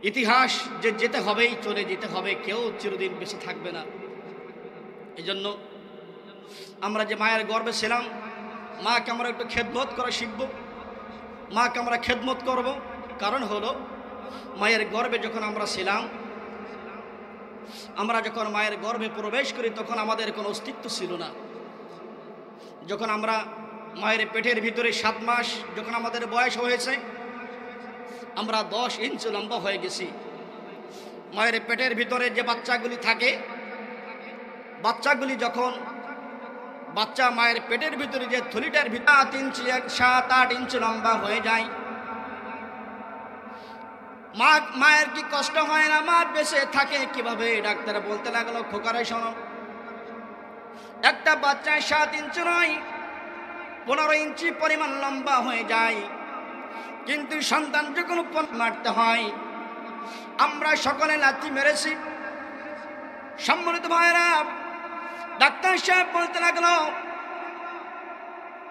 ইতিহাস যে যেতে হবেই, চলে যেতে হবে, কেউ চিরদিন বেঁচে থাকবে না। এই জন্য আমরা যে মায়ের গর্ভে ছিলাম, মাকে আমরা একটু খেদমত করা শিখব, মাকে আমরা খেদমত করব। কারণ হলো মায়ের গর্ভে যখন আমরা ছিলাম, আমরা যখন মায়ের গর্ভে প্রবেশ করি তখন আমাদের কোনো অস্তিত্ব ছিল না। যখন আমরা মায়ের পেটের ভিতরে 7 মাস যখন আমাদের বয়স হয়েছে, আমরা 10 ইঞ্চি লম্বা হয়ে গেছি। মায়ের পেটের ভিতরে যে বাচ্চাগুলি থাকে, বাচ্চাগুলি যখন বাচ্চা মায়ের পেটের ভিতরে যে থলিটার ভিতরে 7-8 ইঞ্চি লম্বা হয়ে যায়, মায়ের কি কষ্ট হয় না? মা বেঁচে থাকে কিভাবে? ডাক্তার বলতে লাগলো খোকারে শোনো, একটা বাচ্চা 7 ইঞ্চি নয় 15 ইঞ্চি পরিমাণ লম্বা হয়ে যায়, কিন্তু সন্তান যখন মারতে হয় আমরা সকলে লাথি মেরেছি। সম্মানিত ভাইয়েরা, ডাক্তার সাহেব বলতে লাগলো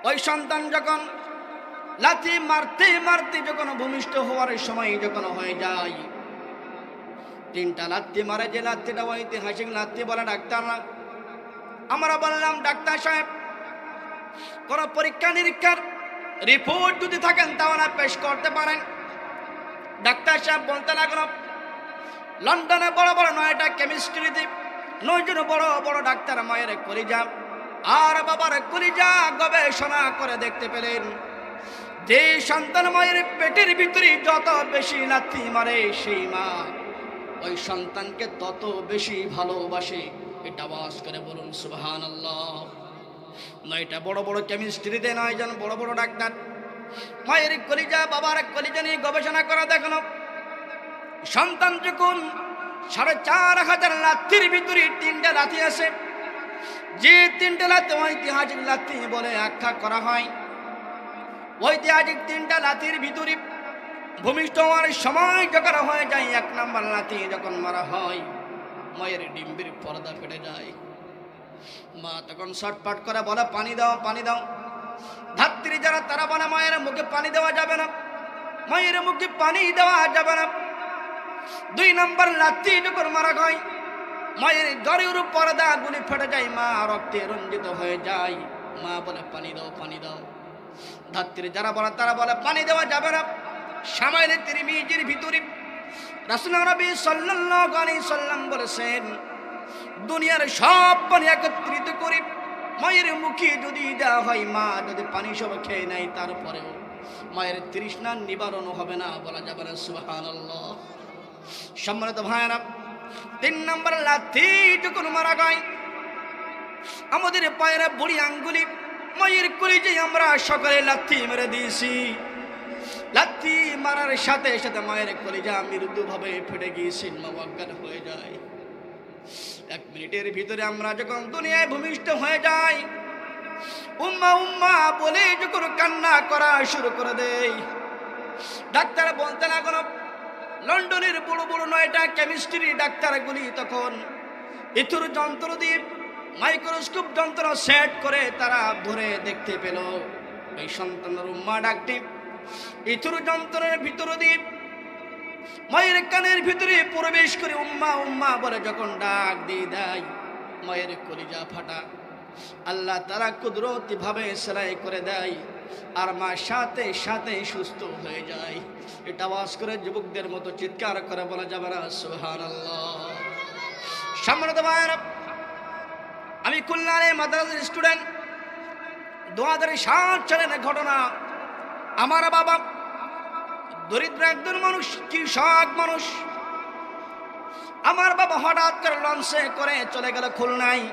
ওই সন্তান যখন লাথি মারতে মারতে যখন ভূমিষ্ঠ হওয়ার সময় যখন হয়ে যায়, 3টা লাথি মারে, যে লাথিটা ঐতিহাসিক লাথি বলে ডাক্তাররা। আমরা বললাম ডাক্তার সাহেব কোন পরীক্ষা নিরীক্ষার রিপোর্ট যদি থাকেন তাহলে পেশ করতে পারেন। ডাক্তার সাহেব বলতে লাগলো লন্ডনে বড় বড় 9টা কেমিস্ট্রিতে 9 জন বড় বড় ডাক্তার মায়ের কলিজা আর বাবার কলিজা গবেষণা করে দেখতে পেলেন যে সন্তান মায়ের পেটের ভিতরে যত বেশি লাথি মারে সেই মা ওই সন্তানকে তত বেশি ভালোবাসে। এটা আওয়াজ করে বলুন সুবহানাল্লাহ। 9টা বড় বড় কেমিস্ট্রিতে 9 জন বড় বড় ডাক্তার মায়ের কলিজা বাবার কলিজা নিয়ে গবেষণা করা দেখলো সন্তান যখন 4500 লাথির ভিতরে 3টা লাথি আছে, যে তিনটা লাথি ঐতিহাসিক লাথি বলে আখ্যা করা হয়, ঐতিহাসিক তিনটা লাথির ভিতরে ভূমিষ্ঠ হওয়ার সময় যখন হয়ে যায়, 1 নম্বর লাথি যখন মারা হয় মায়ের ডিম্বির পর্দা ফেটে যায়। মা তখন ছটফট করে বলে পানি দাও, পানি দাও। ধাত্রী যারা তারা বলে মায়ের মুখে পানি দেওয়া যাবে না, মায়ের মুখে পানি দেওয়া যাবে না। 2 নম্বর লাথি যখন মারা হয় মায়ের জরির পর্দা গুলি ফেটে যায়, মা রক্তে রঞ্জিত হয়ে যায়। মা বলে পানি দাও, পানি দাও। ধাত্রী যারা বলে তারা বলে পানি দেওয়া যাবে না। সামাইলে তিরমিজির ভিতরে রাসূলুল্লাহ নবী সাল্লাল্লাহু আলাইহি সাল্লাম বলেছেন, দুনিয়ার সব পানি একত্রিত করে মায়ের মুখে যদি দেওয়া হয়, মা যদি পানি সব খেয়ে নেয়, তারপরেও মায়ের তৃষ্ণার নিবারণ হবে না, বলা যাবে না সুবহানাল্লাহ। সম্মানিত ভাইরা, 3 নম্বর লাথি যখন মারা হয় আমাদের পায়ের বুড়ি আঙ্গুলি মায়ের কলিজে আমরা সকালে লাথি মেরে দিয়েছি। লাথি মারার সাথে সাথে মায়ের কলিজা মৃদুভাবে ফেটে গিয়েছে, মা অজ্ঞান হয়ে যায়। 1 মিনিটের ভিতরে আমরা যখন দুনিয়ায় ভূমিষ্ঠ হয়ে যাই, উম্মা উম্মা বলে যখন কান্না করা শুরু করে দেয়, ডাক্তার বলতে লাগলো, লন্ডনের বড় বড় 9টা কেমিস্ট্রি ডাক্তারগুলি তখন ইথুর যন্ত্র দিয়ে মাইক্রোস্কোপ যন্ত্র সেট করে তারা ধরে দেখতে পেল এই সন্তানের উম্মা ডাকটি ইথুর যন্ত্রের ভিতর দিয়ে মায়ের কানের ভিতরে প্রবেশ করে উম্মা উম্মা বলে যখন ডাক দিয়ে দেয়, মায়ের কলিজা ফাটা। আল্লাহ তারা কুদরতি ভাবে সেলাই করে দেয়, আর মা সাথে সাথে সুস্থ হয়ে যায়। এটা আওয়াজ করে যুবকদের মতো চিৎকার করে বলা যাবে না সুবহানাল্লাহ। সম্মানিত ভাইরা, আমি খুলনার মাদ্রাসার স্টুডেন্ট। 2007 সালের ঘটনা। আমার বাবা দরিদ্র একজন মানুষ, কৃষক মানুষ। আমার বাবা হঠাৎ করে লঞ্চে করে চলে গেল খুলনায়।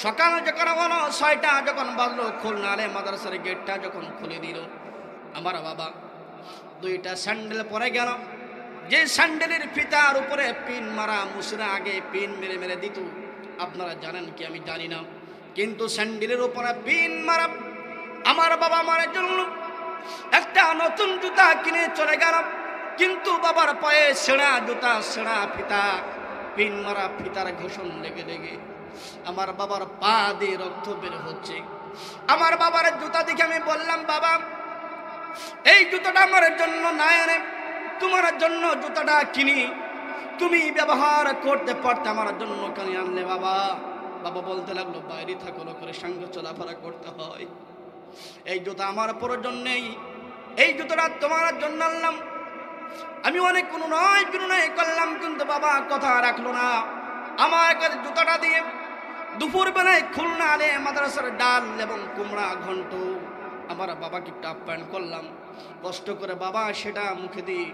সকাল যখন হলো 6টা যখন বাজলো, খুলনারে মাদ্রাসার গেটটা যখন খুলে দিল, আমার বাবা 2টা স্যান্ডেল পরে গেল। যে স্যান্ডেলের ফিতার উপরে পিন মারা, মুসরা আগে পিন মেরে মেরে দিত, আপনারা জানেন কি আমি জানি না, কিন্তু স্যান্ডেলের উপরে পিন মারা। আমার বাবা আমার জন্য একটা নতুন জুতা কিনে চলে গেল, কিন্তু বাবার পায়ে ছেঁড়া জুতা, ছেঁড়া ফিতা, পিন মারা ফিতার ঘষণ লেগে লেগে আমার বাবার পা দিয়ে রক্ত বের হচ্ছে। আমার বাবার জুতা দেখে আমি বললাম, বাবা এই জুতাটা আমার জন্য না এনে তোমার জন্য জুতাটা কিনি, তুমি ব্যবহার করতে পারতে, আমার জন্য কেন আনলে বাবা? বাবা বলতে লাগলো, বাইরে থাকলো করে সঙ্গে চলাফেরা করতে হয়, এই জুতা আমার প্রয়োজন নেই, এই জুতাটা তোমার জন্য আনলাম। আমি অনেক অনুনয় বিনয় করলাম, কিন্তু বাবা কথা রাখলো না। আমার কাছে জুতাটা দিয়ে দুপুর বেলায় খুলনা আলে মাদ্রাসার ডাল এবং কুমড়া ঘন্ট আমার বাবাকে একটু আপ্যায়ন করলাম। কষ্ট করে বাবা সেটা মুখে দিয়ে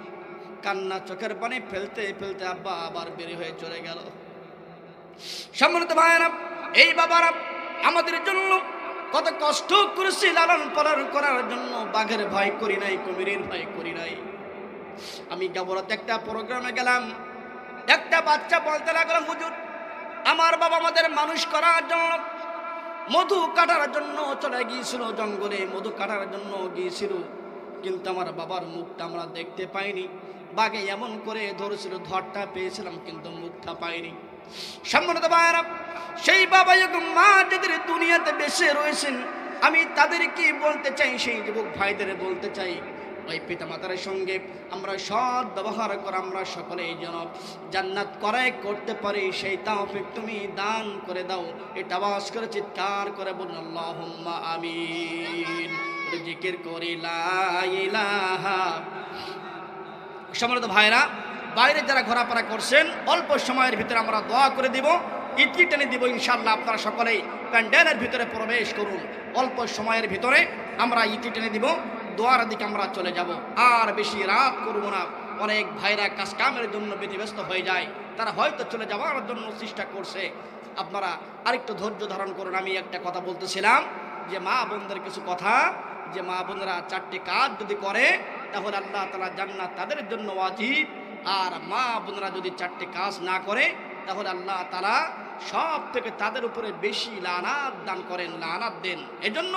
কান্না চোখের পানি ফেলতে ফেলতে আব্বা আবার বের হয়ে চলে গেল। সম্মানিত ভাইরা, এই বাবারা আমাদের জন্য কত কষ্ট করেছি লালন পালন করার জন্য। বাঘের ভয় করি নাই, কুমিরের ভয় করি নাই। আমি গাবরাতে একটা প্রোগ্রামে গেলাম, একটা বাচ্চা বলতে লাগলো, হুজুর আমার বাবা আমাদের মানুষ করার জন্য মধু কাটার জন্য চলে গিয়েছিল, জঙ্গলে মধু কাটার জন্য গিয়েছিল, কিন্তু আমার বাবার মুখটা আমরা দেখতে পাইনি। বাঘে এমন করে ধরেছিল, ধরটা পেয়েছিলাম কিন্তু মুখটা পাইনি। সম্মানিত ভাইরা, সেই বাবা এবং মা যাদের দুনিয়াতে বেঁচে রয়েছেন, আমি তাদেরকে বলতে চাই, সেই যুবক ভাইদের বলতে চাই, ওই পিতা মাতার সঙ্গে আমরা সৎ ব্যবহার করে আমরা সকলেই যেন জান্নাত করাই করতে পারি, সেই তৌফিক তুমি দান করে দাও। এটা আওয়াজ করে চিৎকার করে বলুন আল্লাহুম্মা আমিন। জিকির করি লা ইলাহা। সম্মানিত ভাইরা, বাইরে যারা ঘোরাফেরা করছেন, অল্প সময়ের ভিতরে আমরা দোয়া করে দিব, ইতি টেনে দিব ইনশাআল্লাহ। আপনারা সকলেই প্যান্ডেলের ভিতরে প্রবেশ করুন। অল্প সময়ের ভিতরে আমরা ইতি টেনে দিব, দোয়ার দিকে আমরা চলে যাব। আর বেশি রাত করব না। অনেক ভাইরা কাজ কামের জন্য ব্যতিব্যস্ত হয়ে যায়, তারা হয়তো চলে যাওয়ার জন্য চেষ্টা করছে। আপনারা আরেকটু ধৈর্য ধারণ করুন। আমি একটা কথা বলতেছিলাম যে মা বোনদের কিছু কথা, যে মা বোনেরা 4টি কাজ যদি করে তাহলে আল্লাহ তাআলা জান্নাত তাদের জন্য ওয়াজিব। আর মা বোনেরা যদি 4টি কাজ না করে তাহলে আল্লাহ তাআলা সব থেকে তাদের উপরে বেশি লানাত দান করেন, লানাত দেন। এজন্য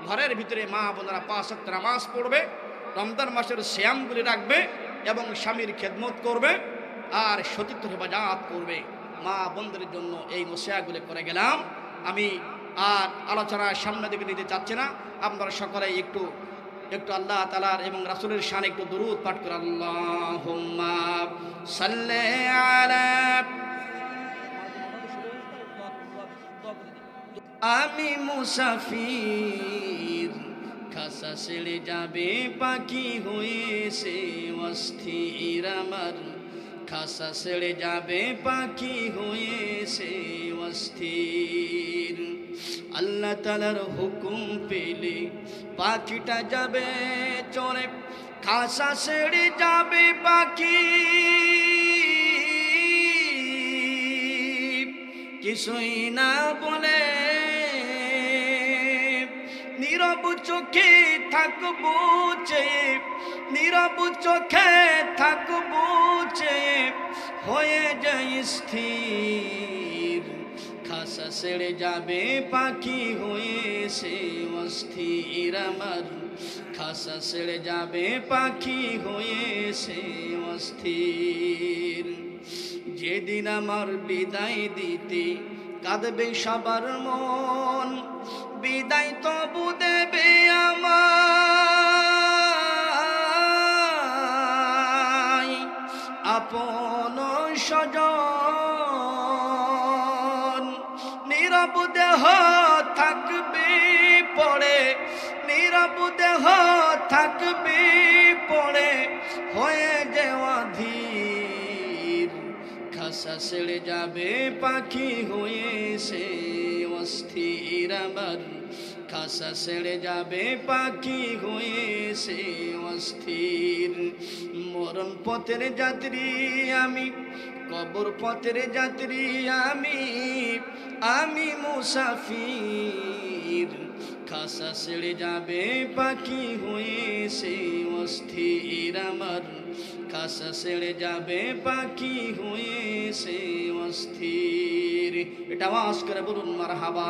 ঘরের ভিতরে মা বোনেরা 5 ওয়াক্ত নামাজ পড়বে, রমজান মাসের সিয়ামগুলি রাখবে এবং স্বামীর খেদমত করবে আর সতীর্থ হেফাজত করবে। মা বোনদের জন্য এই নসিহতগুলি করে গেলাম। আমি আর আলোচনার সামনে দিকে নিতে চাচ্ছি না। আপনারা সকলে একটু আল্লাহ তাআলার এবং রাসূলের শানে একটু দরুদ পাঠ করে আল্লাহুম্মা সাল্লি আলা। আমি মুসাফির খাসা ছেড়ে যাবে পাখি হয়েছে অস্থির আমার, খাসা ছেড়ে যাবে পাখি হয়েছে অস্থির। আল্লাহ তাআলার হুকুম পেলে পাখিটা যাবে চলে, খাসা ছেড়ে যাবে পাখি কিছুই না বলে। নীরব চোখে থাকবো চেয়ে, নীরব চোখে থাকবো চেয়ে হয়ে যায় স্থির। খাসা ছেড়ে যাবে পাখি হয়েছে অস্থির আমার, খাসা ছেড়ে যাবে পাখি হয়েছে অস্থির। যেদিন আমার বিদায় দিতে কাঁদবে সবার মন, বিদায় তবু দেবে আমায় আপন স্বজন। নীরব দেহ থাকবে পড়ে, নীরব দেহ থাকবে পড়ে হয়ে যাওয়া ধীর। খাসা ছেড়ে যাবে পাখি হয়েছে অস্থির আমার, খাসা ছেড়ে যাবে পাখি হয়েছে অস্থির। মরণ পথের যাত্রী আমি, কবর পথের যাত্রী আমি, আমি মুসাফির। খাসা ছেড়ে যাবে পাখি হয়েছে অস্থির আমার, খাসা ছেড়ে যাবে পাখি হয়েছে অস্থির। এটা আওয়াজ করে বলুন মারহাবা।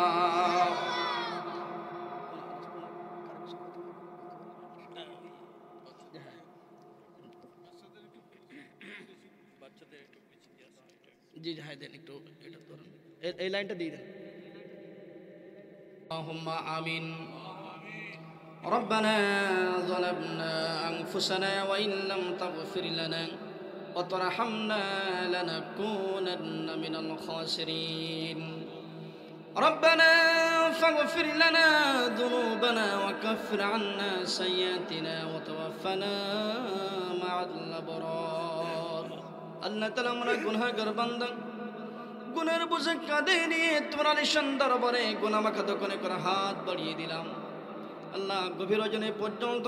জি হ্যাঁ দেন একটু, এটা ধরুন, এই লাইনটা দিয়ে দেন। আল্লাহুম্মা আমিন। ربنا ظلمنا أنفسنا وإن لم تغفر لنا وترحمنا لنكونن من الخاسرين. ربنا فاغفر لنا ذنوبنا وكفر عنا سيئاتنا وتوفنا مع الأبرار. আল্লাহ তাআলা আমরা গুনাহগার বান্দা, গুনার বোঝা কাঁধে নিয়ে তোমার আলিশান দরবারে গুনাহ মাখা দোকানে করে হাত বাড়িয়ে দিলাম। আল্লাহ গভীর রজনী পর্যন্ত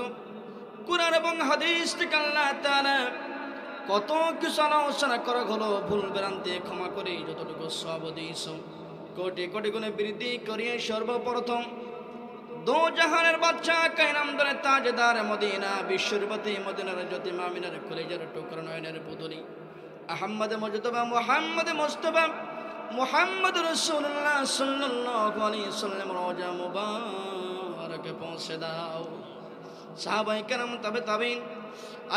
কুরআন এবং হাদিস থেকে আল্লাহ তাআলা কত কিছু আলোচনা করা হলো, ভুল ভ্রান্তি ক্ষমা করে যতটুকু সওয়াব দিয়েছো কোটি কোটি গুণে বৃদ্ধি করিয়ে সর্বপ্রথম দো জাহানের বাদশা কায়নামদার তাজদার মদিনা বিশ্বরপতি মদিনার জ্যোতি মামিনার কলেজের টুকরা নয়নের পুতুলি আহমদ মুজতবা মুহাম্মদ মুস্তাফা মুহাম্মদ রাসূলুল্লাহ সাল্লাল্লাহু আলাইহি ওয়াসাল্লাম রওজা মুবারকে পৌঁছে দাও। সাহাবায়ে কেরাম তবে তাবিন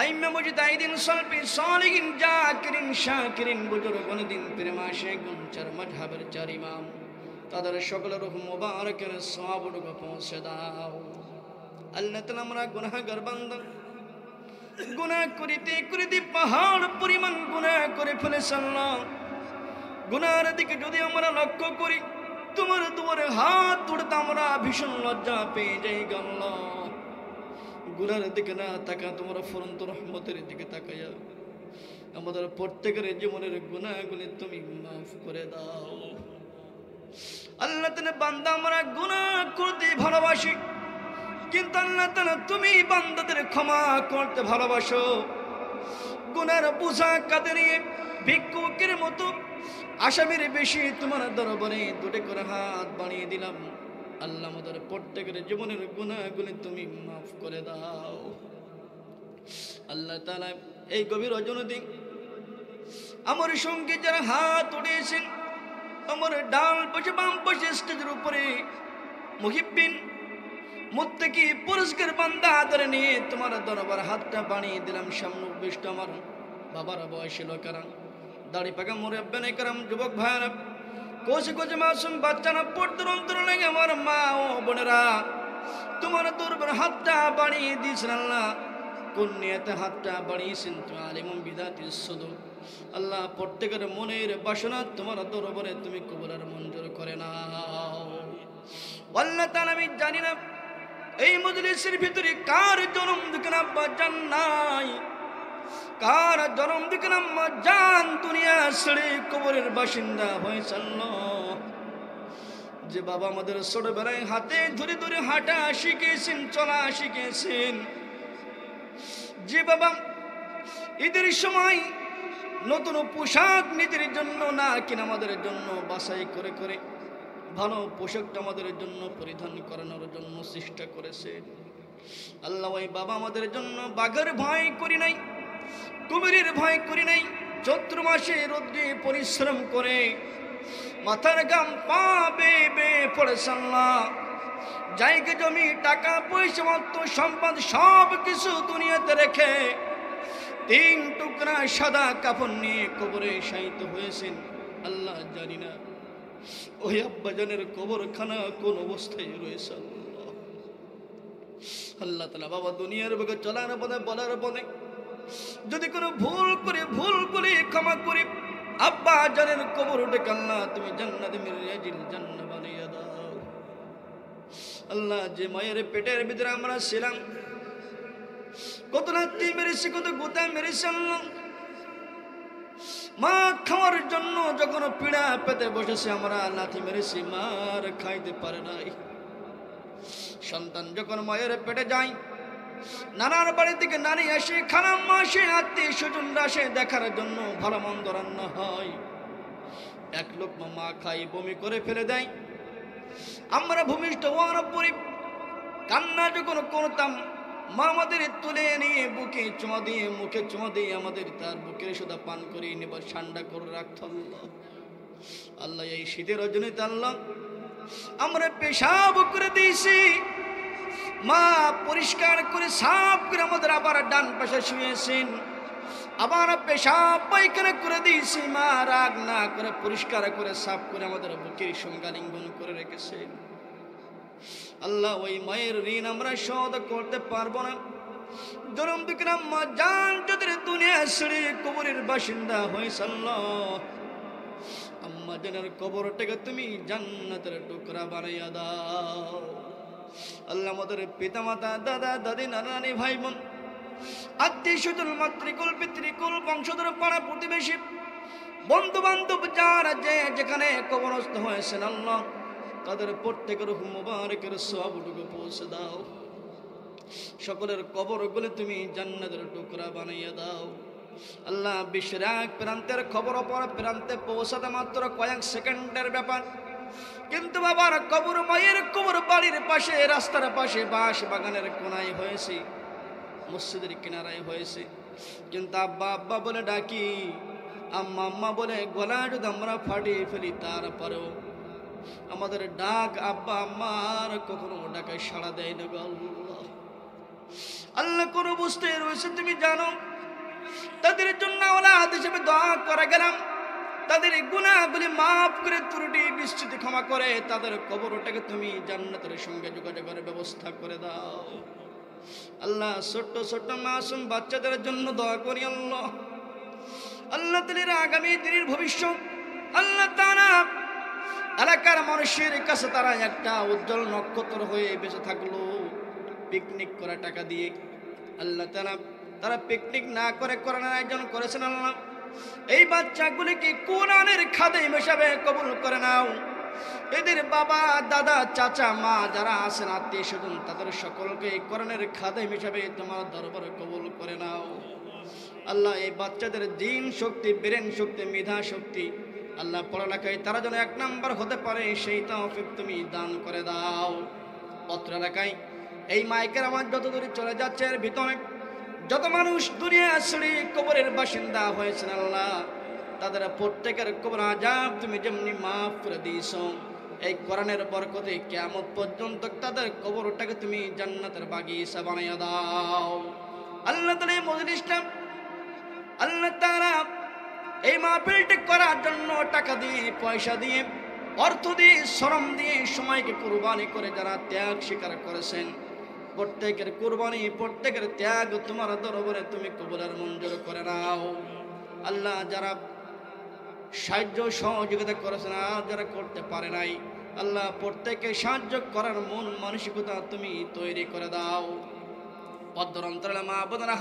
আইম্মা মুজতাহিদিন সালফি সালিহিন জাকিরিন শাকিরিন বুজুর্গান দিন প্রেমা শেখুন চার মাযহাবের চার ইমাম তাদের সকলের রূহ মুবারকের সওয়াবটুকু পৌঁছে দাও। আল্লাহ তাআলা আমরা গুনাহগার বান্দা, গুনাহ করিতে করিতে পাহাড় পরিমাণ গুনাহ করে ফেলেছি আল্লাহ। গুনাহের দিকে যদি আমরা লক্ষ্য করি, তোমার দুয়ারে হাত তুলতে আমরা ভীষণ লজ্জা পেয়ে যাই আল্লাহ। গুনাহের দিকে না তাকা, তোমরা ফুরন্ত রহমতের দিকে তাকায়া আমাদের প্রত্যেকের জীবনের গুনাহগুলি তুমি মাফ করে দাও। আল্লাহ তাআলা বান্দা আমরা গুনাহ করতে ভালোবাসি, কিন্তু আল্লাহ তাআলা তুমি বান্দাদের ক্ষমা করতে ভালোবাসো। গুনার বোঝা কাঁধে নিয়ে ভিক্ষুকের মতো আসামির বেশি তোমার দরবারে দুটি করে হাত বাড়িয়ে দিলাম। আল্লাহ আমাদের প্রত্যেকের জীবনের গুনাহগুলি তুমি মাফ করে দাও। আল্লাহ তাআলা এই গভীর রজনী আমার সঙ্গে যারা হাত উঠিয়েছেন আমার ডান পাশে বাম পাশে স্টেজের উপরে মুহিব্বিন মুত্তাকি পুরস্কার বান্দা ধরে নিয়ে তোমার দরবার হাতটা বাড়িয়ে দিলাম। সামনে উপবিষ্ট আমার বাবার বয়সী লোকেরা, দাড়ি পাকা মুরব্বিয়ানে কেরাম, যুবক ভাইয়েরা, কোচে কোচে মাসুম বাচ্চারা, পর্দার অন্তর লেগে আমার মা ও বোনেরা, তোমার দরবার হাতটা বাড়িয়ে দিয়েছেন আল্লাহ। কোন নিয়তে হাতটা বাড়িয়েছেন তুমি আলিমুম বিদাতিস সুদূর। আল্লাহ প্রত্যেকের মনের বাসনা তোমার দরবারে তুমি কবুল আর মঞ্জুর করে নাও। আল্লাহ তাআলা আমি জানি না এই মজলিসের ভিতরে কার জন্ম দিকেন আব্বা জান নাই, কার জন্ম দিকেন আম্মা জান দুনিয়া ছেড়ে কবরের বাসিন্দা হয়েছে। যে বাবা আমাদের ছোটবেলায় হাতে ধরে ধরে হাঁটা শিখেছেন, চলা শিখেছেন, যে বাবা ঈদের সময় নতুন পোশাক নিজের জন্য না কিনা আমাদের জন্য বাছাই করে করে ভালো পোশাকটা আমাদের জন্য পরিধান করানোর জন্য চেষ্টা করেছে। আল্লাহ ওই বাবা আমাদের জন্য বাঘের ভয় করি নাই, কুমিরের ভয় করি নাই, চৈত্র মাসে রোদ্রে পরিশ্রম করে মাথার গাম পা বেয়ে বেয়ে পড়েছে আল্লাহ। জায়গা জমি টাকা পয়সা অর্থ সম্পদ সব কিছু দুনিয়াতে রেখে 3 টুকরা সাদা কাপড় নিয়ে কবরে শায়িত হয়েছেন। আল্লাহ জানি না ওই আব্বাজানের কবরখানা কোন অবস্থায় রয়েছে। আল্লাহ তাআলা বাবা দুনিয়ার বুকে চলার পথে বলার পথে যদি কোনো ভুল করে ক্ষমা করে আব্বা জানের কবরটাকে আল্লাহ তুমি জান্নাতে মিরাজিল জান্নাত বানিয়ে দাও। আল্লাহ যে মায়ের পেটের ভিতরে আমরা ছিলাম, কত রাত্রি মেরেছি, কত গোতা মেরেছি আল্লাহ। মা খাওয়ার জন্য যখন পীড়া পেতে বসেছে আমরা লাথি মেরেছি, মার খাইতে পারে নাই। সন্তান যখন মায়ের পেটে যায়, নানার বাড়ি থেকে নানি আসে, খালাম্মা আসে, আত্মীয় স্বজনরা আসে দেখার জন্য, ভালো মন্দ রান্না হয়, এক লোকমা মা খাই বমি করে ফেলে দেয়। আমরা ভূমিষ্ঠ হওয়ার পরে কান্না যখন করতাম, মা আমাদের তুলে নিয়ে বুকে চুমা দিয়ে মুখে চুমা দিয়ে আমাদের তার বুকের সোদা পান করে নেবার ঠান্ডা করে রাখত আল্লাহ। আল্লাহ এই শীতের রজনীতে আল্লাহ আমরা পেশাব করে দিয়েছি, মা পরিষ্কার করে সাফ করে আমাদের আবার ডান পাশে শুয়েছেন, আবার পেশাব পায়খানা করে দিয়েছি, মা রাগ না করে পরিষ্কার করে সাফ করে আমাদের বুকের সঙ্গে আলিঙ্গন করে রেখেছেন। আল্লাহ ওই মায়ের ঋণ আমরা শোধ করতে পারবো না। জনম বিক্রম মা জান যদি দুনিয়া ছেড়ে কবরের বাসিন্দা হয়েছে আল্লাহ, আম্মা জানের কবরটাকে তুমি জান্নাতের টুকরা বানাইয়া দাও। আল্লাহ আমাদের পিতা মাতা, দাদা দাদি, নানা নানি, ভাই বোন, আত্মীয় স্বজন, মাতৃকুল পিতৃকুল, বংশধর, পাড়া প্রতিবেশী, বন্ধু বান্ধব যারা যে যেখানে কবরস্থ হয়েছেন আল্লাহ, তাদের প্রত্যেকের মুবারকের সওয়াবটুকু পৌঁছে দাও। সকলের কবরগুলো তুমি জান্নাতের টুকরা বানাইয়া দাও। আল্লাহ বিশ্বের এক প্রান্তের খবর অপর প্রান্তে পৌঁছাতে মাত্র কয়েক সেকেন্ডের ব্যাপার, কিন্তু বাবার কবর, মায়ের কবর বাড়ির পাশে, রাস্তার পাশে, বাঁশ বাগানের কোনায় হয়েছে, মসজিদের কিনারায় হয়েছে, কিন্তু আব্বা আব্বা বলে ডাকি, আম্মা আম্মা বলে গলা যদি আমরা ফাটিয়ে ফেলি, তারপরেও আমাদের ডাক আব্বা আম্মার কখনো ডাকে সাড়া দেয় না। আল্লাহ আল্লাহ কোন বুঝতে রয়েছে তুমি জানো, তাদের জন্য ওলাদ হিসেবে দোয়া করে গেলাম, তাদের গুনাহগুলি মাফ করে ত্রুটি বিস্তৃতি ক্ষমা করে তাদের কবরটাকে তুমি জান্নাতের সঙ্গে যোগাযোগের ব্যবস্থা করে দাও। আল্লাহ ছোট্ট ছোট্ট মাসুম বাচ্চাদের জন্য দোয়া করি আল্লাহ। আল্লাহ তাদের আগামী দিনের ভবিষ্যৎ আল্লাহ তাআলা এলাকার মানুষের কাছে তারা একটা উজ্জ্বল নক্ষত্র হয়ে বেঁচে থাকলো পিকনিক করা টাকা দিয়ে। আল্লাহ তাআলা তারা পিকনিক না করে কোরআনের আয়োজন করেছেন আল্লাহ, এই বাচ্চাগুলিকে কোরআনের খাদেম হিসাবে কবুল করে নাও। এদের বাবা দাদা চাচা মা যারা আছেন আত্মীয় স্বজন, তাদের সকলকে কোরআনের খাদেম হিসাবে তোমার দরবারে কবুল করে নাও। আল্লাহ এই বাচ্চাদের জিন শক্তি, ব্রেন শক্তি, মেধা শক্তি আল্লাহ পড়ালেখায় তারা যেন 1 নাম্বার হতে পারে সেই তৌফিক তুমি দান করে দাও। অত্র এলাকায় এই মাইকের আমার যত দূরে চলে যাচ্ছে এর ভিতরে যত মানুষ দুনিয়া ছেড়ে কবরের বাসিন্দা হয়েছেন আল্লাহ, তাদের প্রত্যেকের কবর আযাব তুমি যেমনি মাফ করে দিয়েছো, এই কোরআনের বরকতে কিয়ামত পর্যন্ত তাদের কবরটাকে তুমি জান্নাতের বাগিচা বানাইয়া দাও। আল্লাহ তাআলা এই মজলিসটা আল্লাহ তাআলা এই মাহফিলটি করার জন্য টাকা দিয়ে, পয়সা দিয়ে, অর্থ দিয়ে, শ্রম দিয়ে, সময়কে কুরবানি করে যারা ত্যাগ স্বীকার করেছেন, প্রত্যেকের কুরবানি, প্রত্যেকের ত্যাগ তোমার দরবারে তুমি কবুল আর মঞ্জুর করে নাও। আল্লাহ যারা সাহায্য সহযোগিতা করেছেন আর যারা করতে পারে নাই, আল্লাহ প্রত্যেককে সাহায্য করার মন মানসিকতা তুমি তৈরি করে দাও। পদ্মর অন্তরালে মা বোনেরা